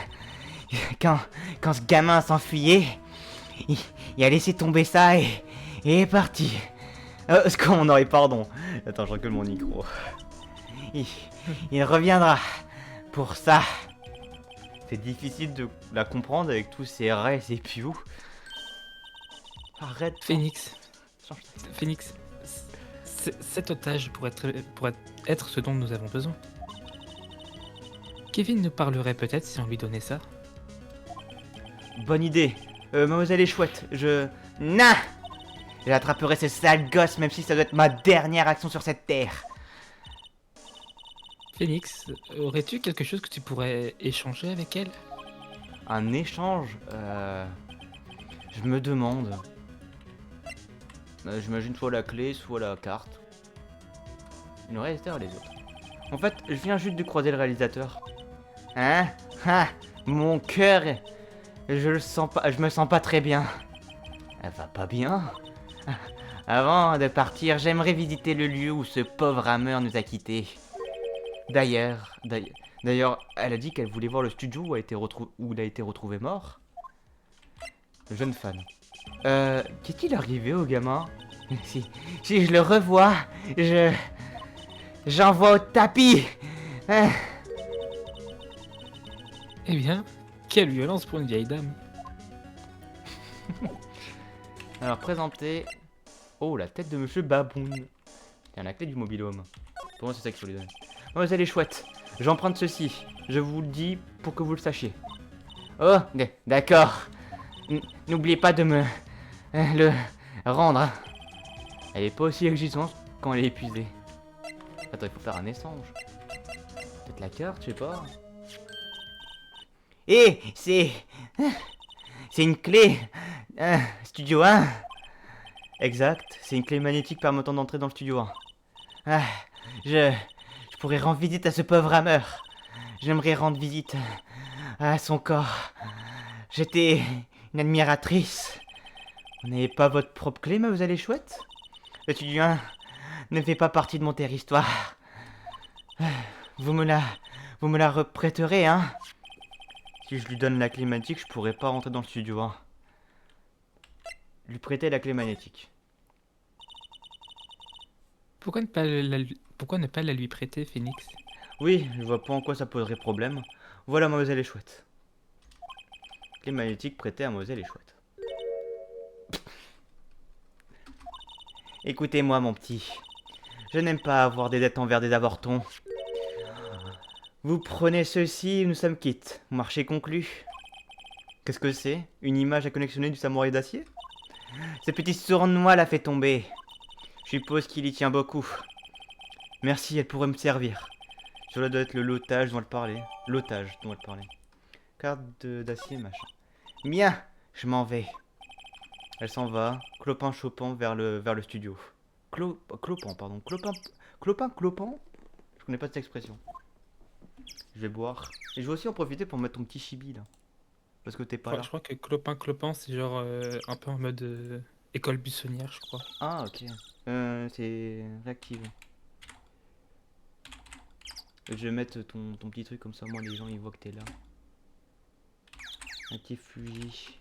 quand ce gamin s'enfuyait, il a laissé tomber ça et est parti. Non, pardon. Attends, je recule mon micro. Il reviendra pour ça. C'est difficile de la comprendre avec tous ces raies et ces pious. Arrête. Phoenix, Change- Phoenix, cet otage pourrait être ce dont nous avons besoin. Kevin nous parlerait peut-être si on lui donnait ça. Bonne idée. Mademoiselle est chouette. Non, j'attraperai ce sale gosse même si ça doit être ma dernière action sur cette terre. Phoenix, aurais-tu quelque chose que tu pourrais échanger avec elle? Un échange. Je me demande. J'imagine soit la clé, soit la carte. Il nous reste les autres. En fait, je viens juste de croiser le réalisateur. Hein? Ah, mon cœur, je me sens pas très bien. Elle va pas bien. Avant de partir, j'aimerais visiter le lieu où ce pauvre rameur nous a quittés. D'ailleurs, elle a dit qu'elle voulait voir le studio où, où il a été retrouvé mort. Jeune fan. Qu'est-il arrivé au gamin? Si je le revois, j'envoie au tapis. Hein? Eh bien, quelle violence pour une vieille dame. Alors, présenter. Oh, la tête de Monsieur Baboun. Tiens, la clé du mobil-home. Pour moi, c'est ça qu'il faut lui donner. Mademoiselle est chouette. J'emprunte ceci. Je vous le dis pour que vous le sachiez. Oh, d'accord. N'oubliez pas de me le rendre. Hein. Elle est pas aussi exigeante quand elle est épuisée. Attends, il faut faire un échange. Peut-être la carte, je sais pas. Et c'est une clé. Studio 1. Exact, c'est une clé magnétique permettant d'entrer dans le studio 1. Ah, je pourrais rendre visite à ce pauvre rameur. J'aimerais rendre visite à son corps. J'étais une admiratrice. Vous n'avez pas votre propre clé, mais vous allez chouette? Le studio 1 ne fait pas partie de mon territoire. Vous me la reprêterez, hein? Si je lui donne la clé magnétique, je pourrais pas rentrer dans le studio. Hein. Lui prêter la clé magnétique. Pourquoi ne pas la lui prêter, Phoenix? Oui, je vois pas en quoi ça poserait problème. Voilà, mademoiselle est chouette. Clé magnétique prêtée à mademoiselle est chouette. Écoutez-moi, mon petit. Je n'aime pas avoir des dettes envers des avortons. Vous prenez ceci, nous sommes quittes. Marché conclu. Qu'est-ce que c'est? Une image à collectionner du samouraï d'acier? Ce petit sournois l'a fait tomber. Je suppose qu'il y tient beaucoup. Merci, elle pourrait me servir. Cela doit être le lotage dont elle parlait. L'otage dont elle parlait. Carte d'acier, machin. Bien, je m'en vais. Elle s'en va, clopin chopin vers le studio. Clopin, pardon. Clopin? Je connais pas cette expression. Je vais boire. Et je vais aussi en profiter pour mettre ton petit chibi là. Parce que t'es pas là. Je crois que clopin, c'est genre un peu en mode école buissonnière, je crois. Ah, ok. C'est réactivé. Je vais mettre ton petit truc comme ça, moi les gens ils voient que t'es là. Un petit fusil.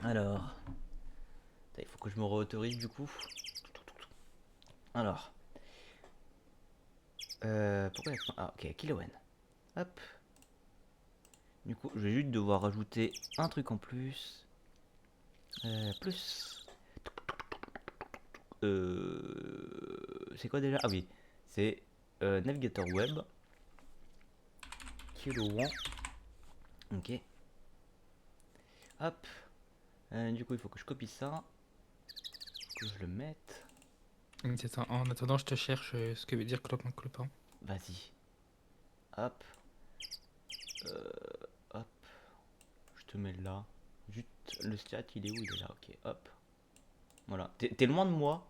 Alors. Il faut que je me réautorise du coup. Alors. Pourquoi il y a... Ah, ok, Kilowen. Hop. Du coup, je vais juste devoir rajouter un truc en plus. Plus. C'est quoi déjà? Ah oui, c'est navigateur web. Kilo1. Ok. Hop. Du coup, il faut que je copie ça. Que je le mette. Attends, en attendant, je te cherche ce que veut dire clopin. Vas-y. Hop. Hop. Je te mets là. Juste le chat, il est où? Il est là, ok. Hop. Voilà. T'es loin de moi.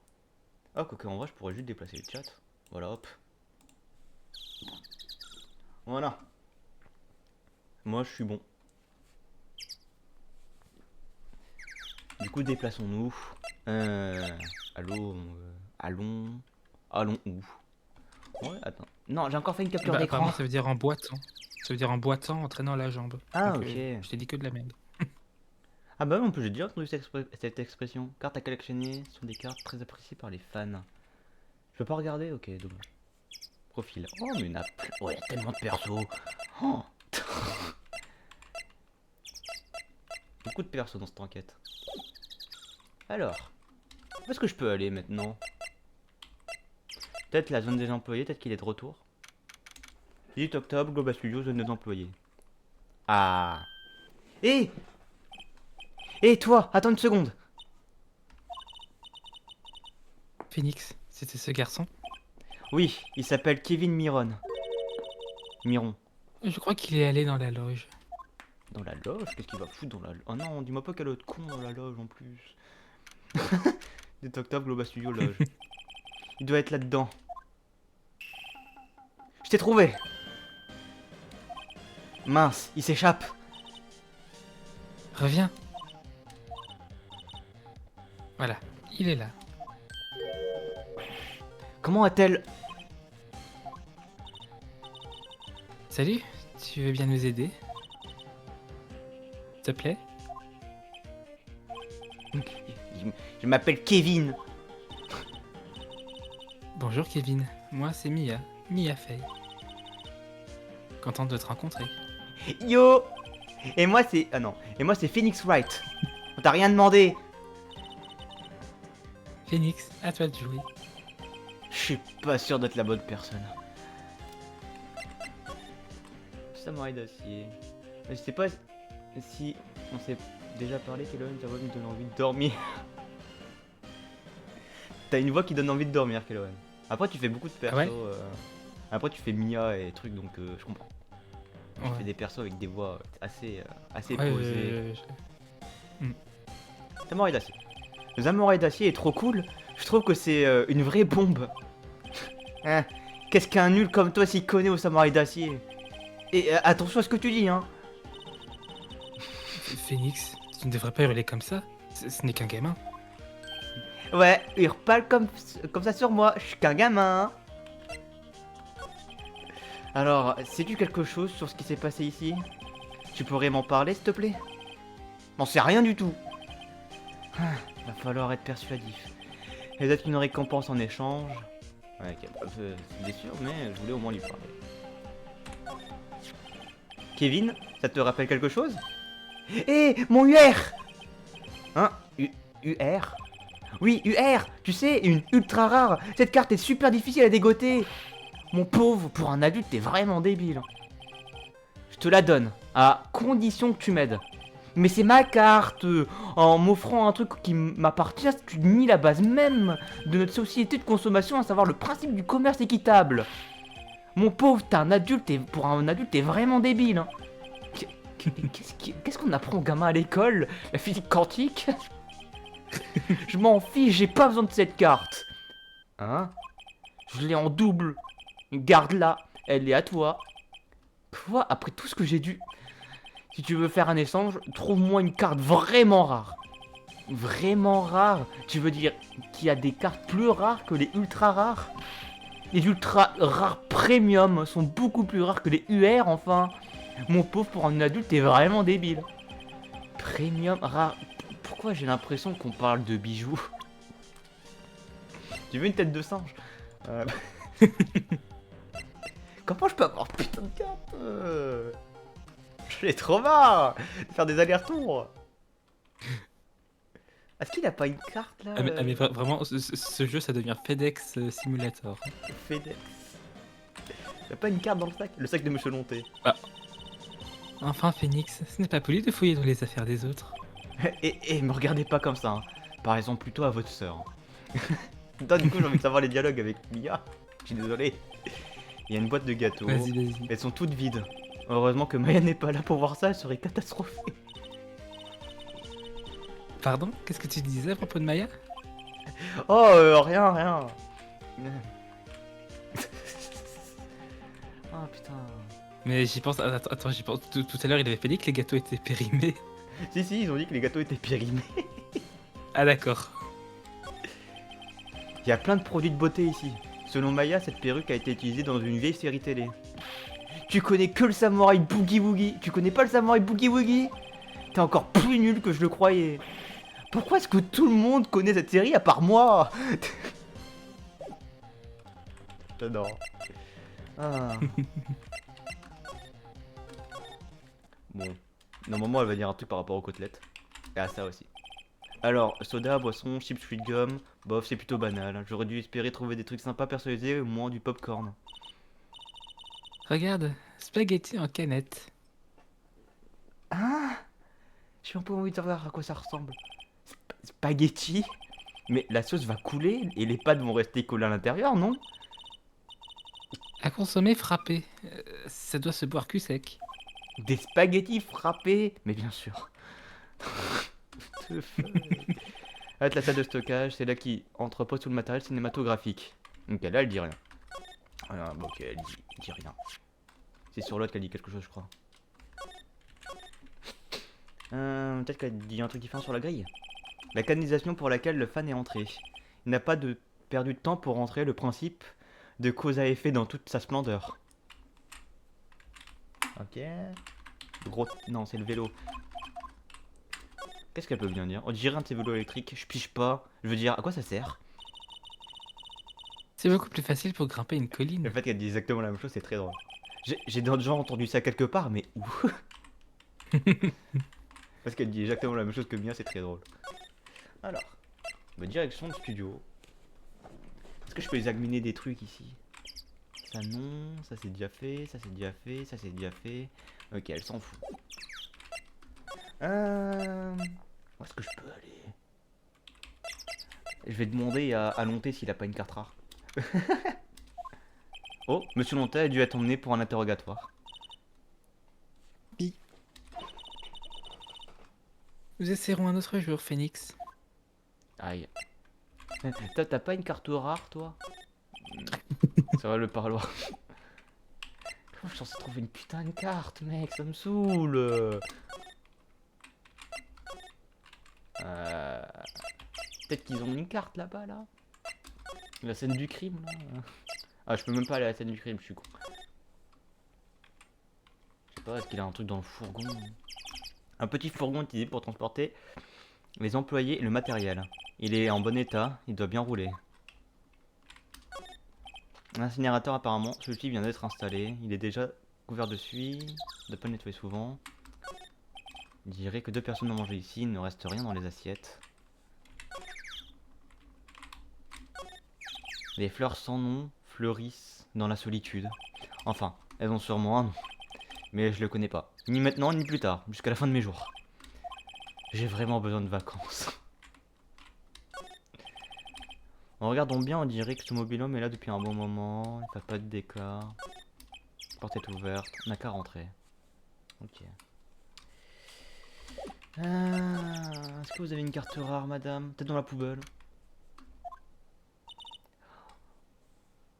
Ah, ok, en vrai, je pourrais juste déplacer le chat. Voilà, hop. Voilà. Moi, je suis bon. Du coup, déplaçons-nous. Allons où? Ouais, attends. Non, j'ai encore fait une capture d'écran. Apparemment, ça veut dire en boitant. Ça veut dire en boitant, en traînant la jambe. Ah, Donc, ok. Je t'ai dit que de la merde. Ah bah oui, on peut j'ai déjà entendu cette expression. Cartes à collectionner sont des cartes très appréciées par les fans. Je peux pas regarder? Ok, dommage. Profil. Oh, mais il y en a plein. Oh, il y a tellement de persos. Oh. Beaucoup de persos dans cette enquête. Alors, où est-ce que je peux aller maintenant? Peut-être la zone des employés, peut-être qu'il est de retour. 18 octobre, Global Studio, zone des employés. Ah. Hé toi, attends une seconde. Phoenix, c'était ce garçon? Oui, il s'appelle Kevin Miron. Miron. Je crois qu'il est allé dans la loge. Dans la loge? Qu'est-ce qu'il va foutre dans la loge? Oh non, dis-moi pas qu'elle a autre con dans la loge en plus. 18 octobre, Global Studio, loge. Il doit être là-dedans. Je t'ai trouvé. Mince, il s'échappe. Reviens. Voilà, il est là. Comment a-t-elle... Salut, tu veux bien nous aider? S'il te plaît? Je m'appelle Kevin. Bonjour Kevin, moi c'est Mia Fey. Contente de te rencontrer. Yo. Et moi c'est... Ah non. Et moi c'est Phoenix Wright. On t'a rien demandé. Phoenix, à toi de jouer. Je suis pas sûr d'être la bonne personne. Samouraï d'acier. Je sais pas si on s'est déjà parlé, Kelohan, ta voix me donne envie de dormir. T'as une voix qui donne envie de dormir, Kelohan. Après tu fais beaucoup de persos. Ah ouais après tu fais Mia et trucs, donc je comprends. Tu Ouais. fais des persos avec des voix assez Ouais, posées. Samouraï d'acier. Le samouraï d'acier est trop cool. Je trouve que c'est une vraie bombe. Hein, qu'est-ce qu'un nul comme toi s'y connaît au samouraï d'acier? Et attention à ce que tu dis, hein. Phoenix, tu ne devrais pas hurler comme ça. Ce n'est qu'un gamin. Ouais, hurle pas comme ça sur moi, je suis qu'un gamin. Alors, sais-tu quelque chose sur ce qui s'est passé ici? Tu pourrais m'en parler, s'il te plaît? J'en sais rien du tout. Va falloir être persuasif. Et peut-être une récompense en échange. Ouais, ok, c'est sûr, mais je voulais au moins lui parler. Kevin, ça te rappelle quelque chose? Hé, mon UR! Hein? UR? Oui, UR, tu sais, une ultra rare. Cette carte est super difficile à dégoter. Mon pauvre, pour un adulte, t'es vraiment débile. Je te la donne, à condition que tu m'aides. Mais c'est ma carte. En m'offrant un truc qui m'appartient, tu nies la base même de notre société de consommation, à savoir le principe du commerce équitable. Mon pauvre, t'es un adulte, et pour un adulte, t'es vraiment débile. Hein. Qu'est-ce qu'on apprend aux gamins à l'école? La physique quantique? Je m'en fiche, j'ai pas besoin de cette carte. Hein? Je l'ai en double. Garde-la, elle est à toi. Quoi, après tout ce que j'ai dû... Si tu veux faire un échange, trouve-moi une carte vraiment rare. Vraiment rare? Tu veux dire qu'il y a des cartes plus rares que les ultra rares? Les ultra rares premium sont beaucoup plus rares que les UR, enfin. Mon pauvre, pour un adulte, t'es vraiment débile. Premium rare... Pourquoi j'ai l'impression qu'on parle de bijoux? Tu veux une tête de singe? Comment je peux avoir putain de carte Je l'ai trop marre de faire des allers-retours. Est-ce qu'il a pas une carte là Mais vraiment, ce jeu, ça devient FedEx Simulator. FedEx. Y'a pas une carte dans le sac de Monsieur Lonté. Enfin, Phoenix, ce n'est pas poli de fouiller dans les affaires des autres. Et me regardez pas comme ça, hein. Parlez-en plutôt à votre sœur. Putain, du coup, j'ai envie de savoir les dialogues avec Mia. Je suis désolé. Il y a une boîte de gâteaux. Vas-y, vas-y. Elles sont toutes vides. Heureusement que Maya n'est pas là pour voir ça, elle serait catastrophique. Pardon? Qu'est-ce que tu disais à propos de Maya? Oh, rien. Ah putain. Mais j'y pense, attends, j'y pense. Tout à l'heure, il avait fait dire que les gâteaux étaient périmés. Si, ils ont dit que les gâteaux étaient périmés. Ah, d'accord. Il y a plein de produits de beauté ici. Selon Maya, cette perruque a été utilisée dans une vieille série télé. Tu connais que le samouraï Boogie Woogie. Tu connais pas le samouraï Boogie Woogie? T'es encore plus nul que je le croyais. Pourquoi est-ce que tout le monde connaît cette série à part moi? J'adore. Ah. Bon. Normalement, elle va dire un truc par rapport aux côtelettes. Et à ça aussi. Alors, soda, boisson, chips, chewing gum. Bof, c'est plutôt banal. J'aurais dû espérer trouver des trucs sympas personnalisés, au moins du popcorn. Regarde, spaghetti en canette. Hein? J'ai un peu envie de savoir à quoi ça ressemble. Spaghetti? Mais la sauce va couler et les pâtes vont rester collées à l'intérieur, non? À consommer frappé. Ça doit se boire cul sec. Des spaghettis frappés? Mais bien sûr. Arrête la salle de stockage, c'est là qui entrepose tout le matériel cinématographique. Ok, là elle dit rien. Ah, bon, ok, elle dit rien. C'est sur l'autre qu'elle dit quelque chose, je crois. Peut-être qu'elle dit un truc différent sur la grille. La canalisation pour laquelle le fan est entré. Il n'a pas perdu de temps pour rentrer le principe de cause à effet dans toute sa splendeur. Ok. Gros... Non, c'est le vélo. Qu'est-ce qu'elle peut bien dire? On dirait un de ces vélos électriques, je pige pas. Je veux dire, à quoi ça sert? C'est beaucoup plus facile pour grimper une Le colline. fait qu'elle dise exactement la même chose, c'est très drôle. J'ai déjà entendu ça quelque part, mais où? Parce qu'elle dit exactement la même chose que Mia, c'est très drôle. Alors, direction de studio. Est-ce que je peux examiner des trucs ici? Ça non, ça c'est déjà fait, ça c'est déjà fait, ça c'est déjà fait. Ok, elle s'en fout. Où est-ce que je peux aller? Je vais demander à Lonté s'il a pas une carte rare. Oh, Monsieur Lonté a dû être emmené pour un interrogatoire. Nous essaierons un autre jour, Phoenix. Aïe. T'as pas une carte rare, toi? Ça va le parloir. Comment je suis censé trouver une putain de carte, mec? Ça me saoule. Peut-être qu'ils ont une carte là-bas, là. La scène du crime, là. Ah, je peux même pas aller à la scène du crime, je suis con. Je sais pas, est-ce qu'il a un truc dans le fourgon? Un petit fourgon utilisé pour transporter les employés et le matériel. Il est en bon état, il doit bien rouler. L'incinérateur apparemment, celui-ci vient d'être installé. Il est déjà couvert de suie, de pas le nettoyer souvent. Il dirait que 2 personnes ont mangé ici, il ne reste rien dans les assiettes. Les fleurs sans nom fleurissent dans la solitude. Enfin, elles ont sûrement un nom. Mais je le connais pas. Ni maintenant, ni plus tard, jusqu'à la fin de mes jours. J'ai vraiment besoin de vacances. En regardant bien, on dirait que ce mobil-homme est là depuis un bon moment. Il fait pas de dégâts. La porte est ouverte. On n'a qu'à rentrer. Ok. Est-ce que vous avez une carte rare, madame? Peut-être dans la poubelle.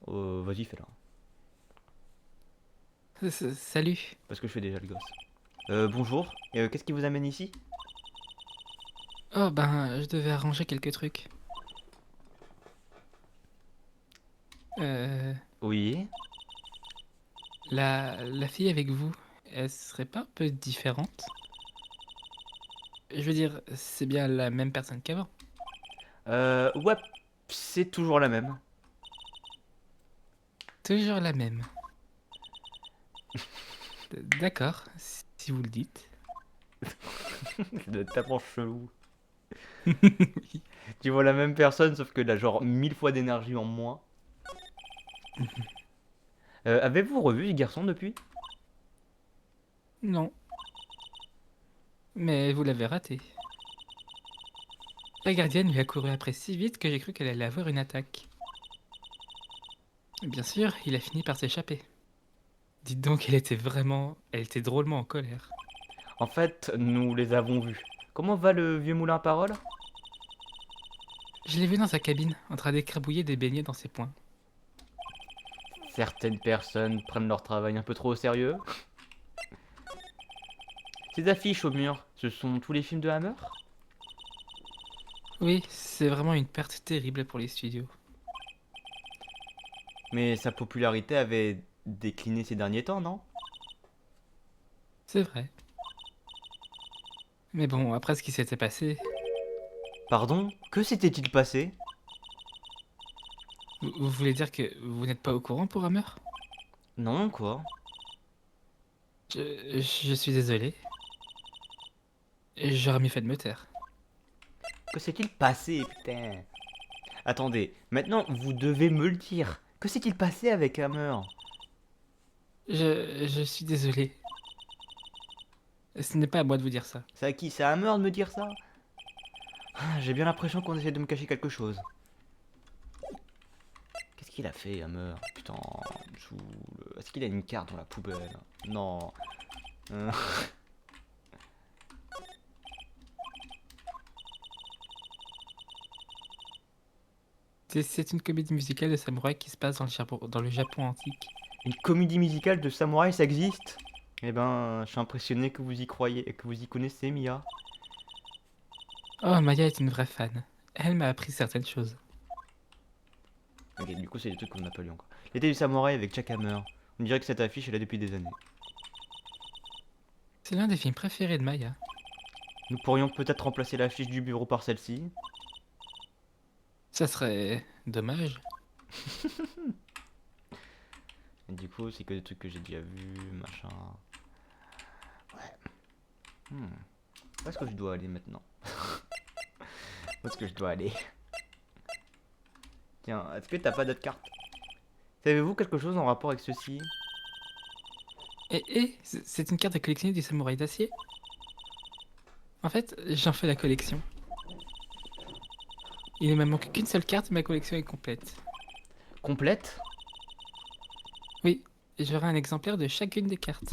Vas-y, fais-la. Salut. Parce que je fais déjà le gosse. Bonjour. Qu'est-ce qui vous amène ici? Oh ben, je devais arranger quelques trucs. Euh, Oui. la fille avec vous, elle serait pas un peu différente? Je veux dire, c'est bien la même personne qu'avant. Ouais, c'est toujours la même. Toujours la même. D'accord, si vous le dites. C'est tellement chelou. Tu vois la même personne, sauf que là, genre 1000 fois d'énergie en moins. Avez-vous revu ce garçon depuis? Non, mais vous l'avez raté. La gardienne lui a couru après si vite que j'ai cru qu'elle allait avoir une attaque. Bien sûr, il a fini par s'échapper. Dites donc, elle était drôlement en colère. En fait, nous les avons vus. Comment va le vieux moulin à parole? Je l'ai vu dans sa cabine, en train d'écrabouiller des beignets dans ses poings. Certaines personnes prennent leur travail un peu trop au sérieux. Ces affiches au mur, ce sont tous les films de Hammer? Oui, c'est vraiment une perte terrible pour les studios. Mais sa popularité avait décliné ces derniers temps, non? C'est vrai. Mais bon, après ce qui s'était passé, Pardon? Que s'était-il passé? vous voulez dire que vous n'êtes pas au courant pour Hammer? Non, quoi? Je suis désolé. J'aurais mieux fait de me taire. Que s'est-il passé, putain? Attendez, maintenant vous devez me le dire. Que s'est-il passé avec Hammer? Je suis désolé. Ce n'est pas à moi de vous dire ça. C'est à qui? C'est à Hammer de me dire ça? Ah, j'ai bien l'impression qu'on essaie de me cacher quelque chose. Qu'est-ce qu'il a fait, Hammer? Putain, il me saoule. Est-ce qu'il a une carte dans la poubelle? Non. Euh, C'est une comédie musicale de samouraï qui se passe dans le Japon antique. Une comédie musicale de samouraï, ça existe? Eh ben, je suis impressionné que vous y croyez et que vous y connaissez, Mia. Oh, Maya est une vraie fan. Elle m'a appris certaines choses. Ok, du coup, c'est des trucs qu'on n'a pas lu encore. L'été du samouraï avec Jack Hammer. On dirait que cette affiche est là depuis des années. C'est l'un des films préférés de Maya. Nous pourrions peut-être remplacer l'affiche du bureau par celle-ci. Ça serait dommage. Et du coup, c'est que des trucs que j'ai déjà vus, machin. Ouais. Où est-ce que je dois aller maintenant? Où est-ce que je dois aller? Tiens, est-ce que t'as pas d'autres cartes? Savez-vous quelque chose en rapport avec ceci? C'est une carte à collectionner du samouraï d'acier? En fait, j'en fais la collection. Il ne me manque qu'une seule carte et ma collection est complète. Complète? Oui, j'aurai un exemplaire de chacune des cartes.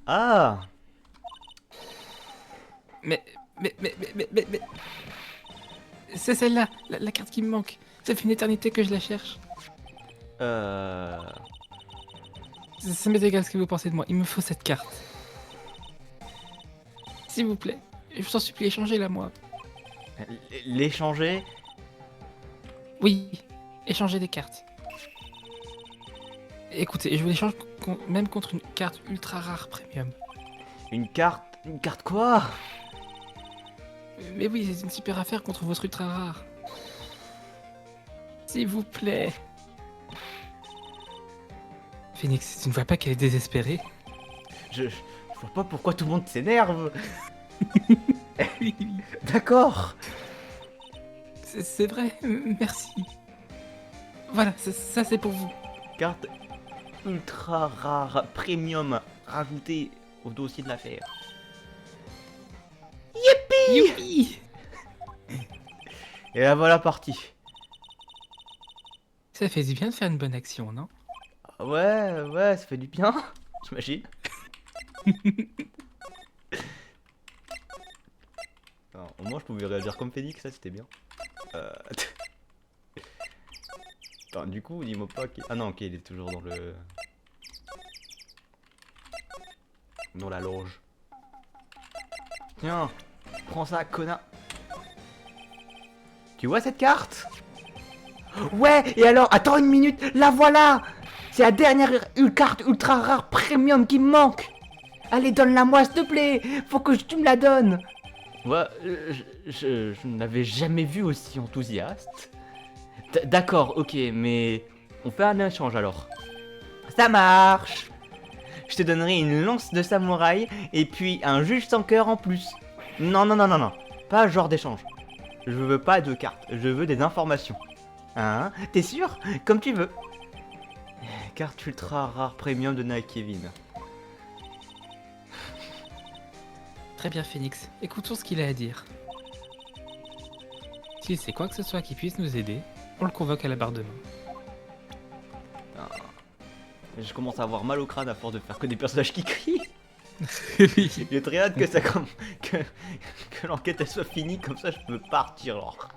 Ah! Mais... mais... C'est celle-là, la carte qui me manque. Ça fait une éternité que je la cherche. Ça m'est égal ce que vous pensez de moi, il me faut cette carte. S'il vous plaît, Je vous en supplie, échangez-la moi. L'échanger? Oui, échangez des cartes. Écoutez, je vous l'échange même contre une carte ultra rare premium. Une carte? Une carte quoi? Mais oui, c'est une super affaire contre votre ultra rare. S'il vous plaît. Phoenix, tu ne vois pas qu'elle est désespérée? Je vois pas pourquoi tout le monde s'énerve. Oui, oui. D'accord. C'est vrai, merci. Voilà, ça c'est pour vous. Carte ultra rare, premium, rajoutée au dossier de l'affaire. Youpi! Et la voilà partie. Ça fait du bien de faire une bonne action, non? Ouais, ça fait du bien, j'imagine. Alors, au moins je pouvais réagir comme Phoenix, ça c'était bien. Attends, du coup, dis-moi pas qu'il... Ah non, ok, il est toujours dans le... Dans la loge. Tiens, prends ça, connard. Tu vois cette carte? Ouais, et alors, attends une minute, la voilà. C'est la dernière carte ultra rare premium qui me manque. Allez, donne-la moi, s'il te plaît. Faut que tu me la donnes. Ouais, je ne l'avais jamais vu aussi enthousiaste. D'accord, ok, mais... On fait un échange alors. Ça marche. Je te donnerai une lance de samouraï et puis un juge sans cœur en plus. Non, pas ce genre d'échange. Je veux pas de cartes, je veux des informations. Hein? T'es sûr? Comme tu veux. Carte ultra rare premium de Nike Kevin. Très bien, Phoenix. Écoutons ce qu'il a à dire. S'il sait quoi que ce soit qui puisse nous aider, on le convoque à la barre de main. Je commence à avoir mal au crâne à force de faire que des personnages qui crient. Oui. J'ai très hâte que ça que l'enquête elle soit finie, comme ça je peux partir alors.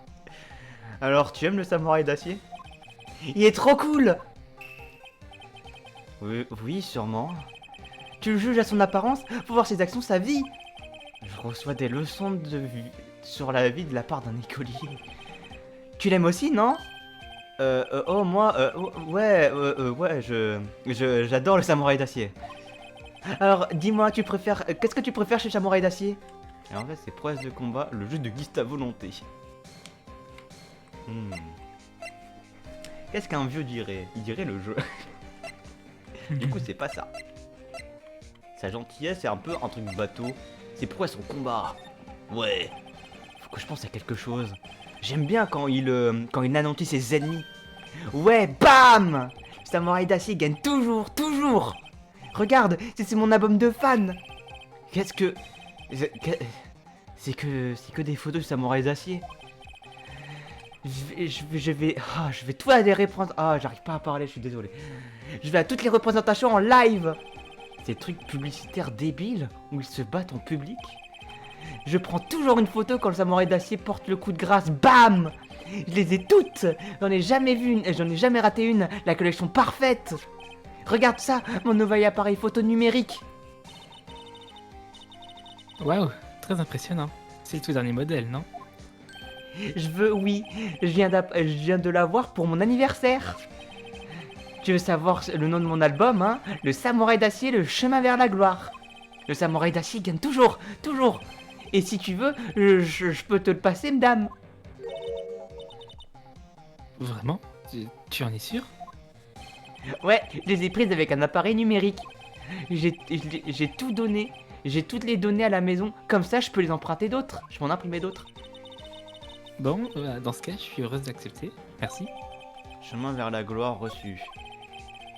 Alors, tu aimes le samouraï d'acier? Il est trop cool. Oui, sûrement. Tu le juges à son apparence, faut voir ses actions, sa vie. Je reçois des leçons de vue sur la vie de la part d'un écolier. Tu l'aimes aussi, non? J'adore le samouraï d'acier. Alors, dis-moi, qu'est-ce que tu préfères chez Samouraï d'Acier? Et en fait, c'est prouesse de combat, le jeu de Guise ta volonté. Qu'est-ce qu'un vieux dirait? Il dirait le jeu. Du coup, c'est pas ça. Sa gentillesse, c'est un peu un truc bateau. C'est prouesse en combat. Ouais. Faut que je pense à quelque chose. J'aime bien quand il anéantit ses ennemis. Ouais, bam! Samouraï d'Acier gagne toujours. Regarde, c'est mon album de fans. Qu'est-ce que... C'est que des photos de samouraï d'acier. Je vais tout à les représenter. Ah, j'arrive pas à parler, je suis désolé. Je vais à toutes les représentations en live. Ces trucs publicitaires débiles où ils se battent en public. Je prends toujours une photo quand le samouraï d'acier porte le coup de grâce. Bam! Je les ai toutes. J'en ai jamais vu une, j'en ai jamais raté une. La collection parfaite. Regarde ça, mon nouvel appareil photo numérique. Waouh, très impressionnant. C'est le tout dernier modèle, non? Oui, je viens de l'avoir pour mon anniversaire. Tu veux savoir le nom de mon album, hein? Le Samouraï d'Acier, le chemin vers la gloire. Le Samouraï d'Acier gagne toujours. Et si tu veux, je peux te le passer, madame. Vraiment? Tu en es sûr? Ouais, je les ai prises avec un appareil numérique. J'ai tout donné. J'ai toutes les données à la maison. Comme ça, je peux les emprunter d'autres. Je peux en imprimer d'autres. Bon, dans ce cas, je suis heureuse d'accepter. Merci. Chemin vers la gloire reçu.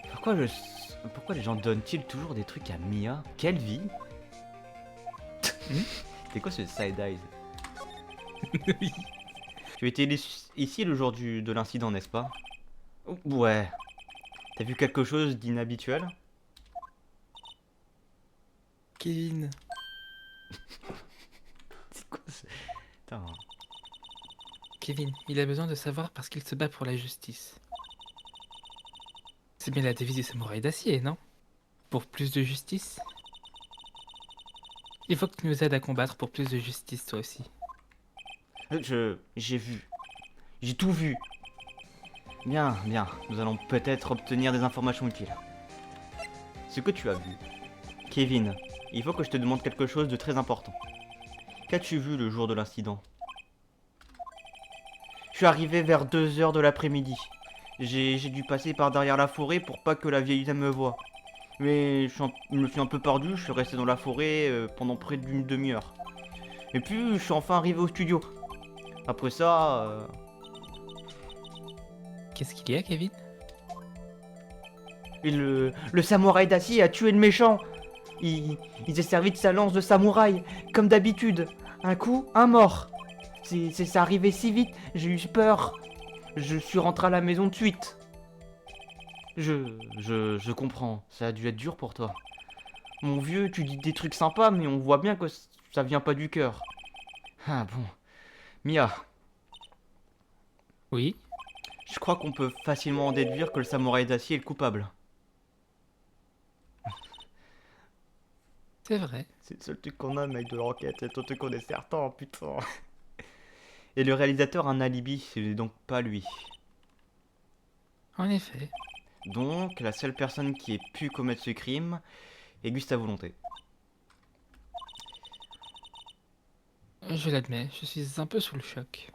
Pourquoi les gens donnent-ils toujours des trucs à Mia? Quelle vie? C'est quoi ce side eyes? Oui. Tu étais ici le jour de l'incident, n'est-ce pas? Ouais. T'as vu quelque chose d'inhabituel? Kevin. C'est quoi ce... Putain. Kevin, il a besoin de savoir parce qu'il se bat pour la justice. C'est bien la devise des samouraïs d'acier, non? Pour plus de justice? Il faut que tu nous aides à combattre pour plus de justice, toi aussi. J'ai vu. J'ai tout vu. Bien, bien. Nous allons peut-être obtenir des informations utiles. Ce que tu as vu. Kevin, il faut que je te demande quelque chose de très important. Qu'as-tu vu le jour de l'incident? Je suis arrivé vers 2 heures de l'après-midi. J'ai dû passer par derrière la forêt pour pas que la vieille dame me voie. Mais je me suis un peu perdu, je suis resté dans la forêt pendant près d'une demi-heure. Et puis je suis enfin arrivé au studio. Après ça, Qu'est-ce qu'il y a, Kevin? et le samouraï d'acier a tué le méchant. Il s'est servi de sa lance de samouraï, comme d'habitude. Un coup, un mort. C'est arrivé si vite, j'ai eu peur. Je suis rentré à la maison de suite. Je comprends, ça a dû être dur pour toi. Mon vieux, tu dis des trucs sympas, mais on voit bien que ça vient pas du cœur. Ah bon. Mia, Oui? je crois qu'on peut facilement en déduire que le samouraï d'acier est le coupable. C'est vrai. C'est le seul truc qu'on a, mec, de l'enquête. C'est un truc qu'on est certain, putain. Et le réalisateur a un alibi, c'est donc pas lui. En effet. Donc, la seule personne qui ait pu commettre ce crime est Gustave Volonté. Je l'admets, je suis un peu sous le choc.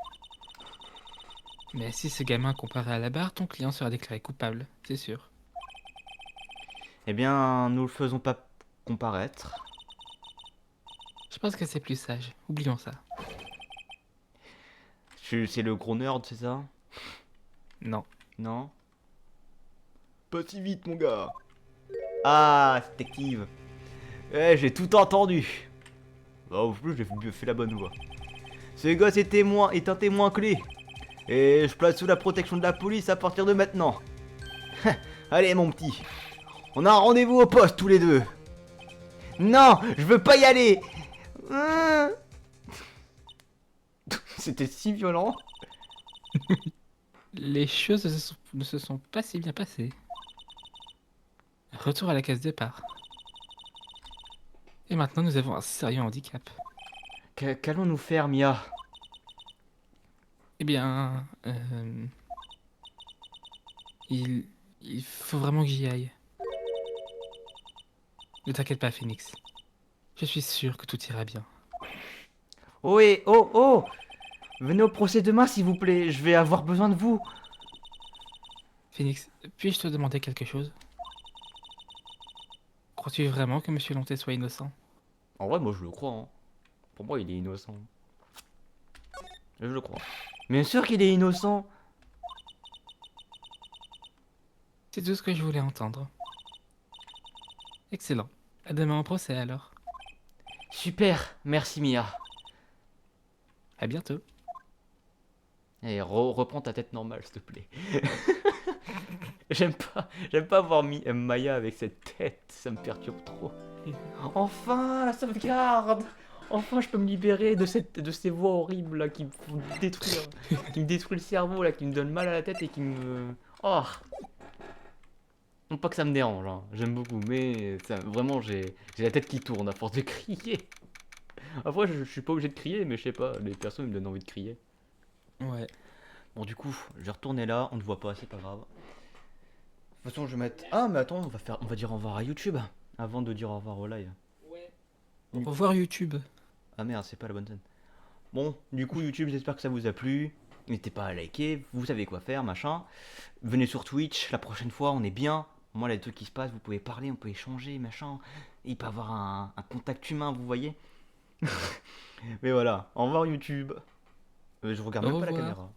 Mais si ce gamin comparé à la barre, ton client sera déclaré coupable, c'est sûr. Eh bien, nous le faisons pas comparaître. Je pense que c'est plus sage. Oublions ça. C'est le gros nerd, c'est ça? Non. Non? Pas si vite, mon gars. Ah, détective. Eh, j'ai tout entendu. Bah, en plus, j'ai fait la bonne voix. Ce gosse est un témoin clé. Et je place sous la protection de la police à partir de maintenant. Allez, mon petit. On a un rendez-vous au poste, tous les deux. Non, je veux pas y aller. C'était si violent. Les choses ne se sont pas si bien passées. Retour à la case départ. Et maintenant, nous avons un sérieux handicap. Qu'allons-nous faire, Mia? Eh bien, il faut vraiment que j'y aille. Ne t'inquiète pas, Phoenix. Je suis sûr que tout ira bien. Oh, et oh, oh! Venez au procès demain, s'il vous plaît. Je vais avoir besoin de vous. Phoenix, puis-je te demander quelque chose? Crois-tu vraiment que Monsieur Lonté soit innocent? En vrai, moi, je le crois. Hein. Pour moi, il est innocent. Je le crois. Bien sûr qu'il est innocent. C'est tout ce que je voulais entendre. Excellent. À demain au procès alors. Super. Merci, Mia. À bientôt. Et reprends ta tête normale, s'il te plaît. J'aime pas voir Maya avec cette tête. Ça me perturbe trop. Enfin, la sauvegarde. Enfin, je peux me libérer de ces voix horribles là qui me font détruire, qui me détruisent le cerveau là, qui me donnent mal à la tête et qui me... Oh. Non pas que ça me dérange, hein. J'aime beaucoup, mais vraiment j'ai la tête qui tourne à force de crier. Après, je suis pas obligé de crier, mais je sais pas, les personnes me donnent envie de crier. Ouais. Bon, du coup, je vais retourner là, on ne voit pas, c'est pas grave. De toute façon, je vais mettre... Ah, mais attends, on va dire au revoir à YouTube avant de dire au revoir au live. Au revoir YouTube. Ah merde, c'est pas la bonne scène. Bon, du coup, YouTube, j'espère que ça vous a plu. N'hésitez pas à liker, vous savez quoi faire, machin. Venez sur Twitch, la prochaine fois, on est bien. Moi, là, les trucs qui se passent, vous pouvez parler, on peut échanger, machin. Il peut y avoir un contact humain, vous voyez. Mais voilà, au revoir YouTube. Je regarde Au même pas la revoir. caméra.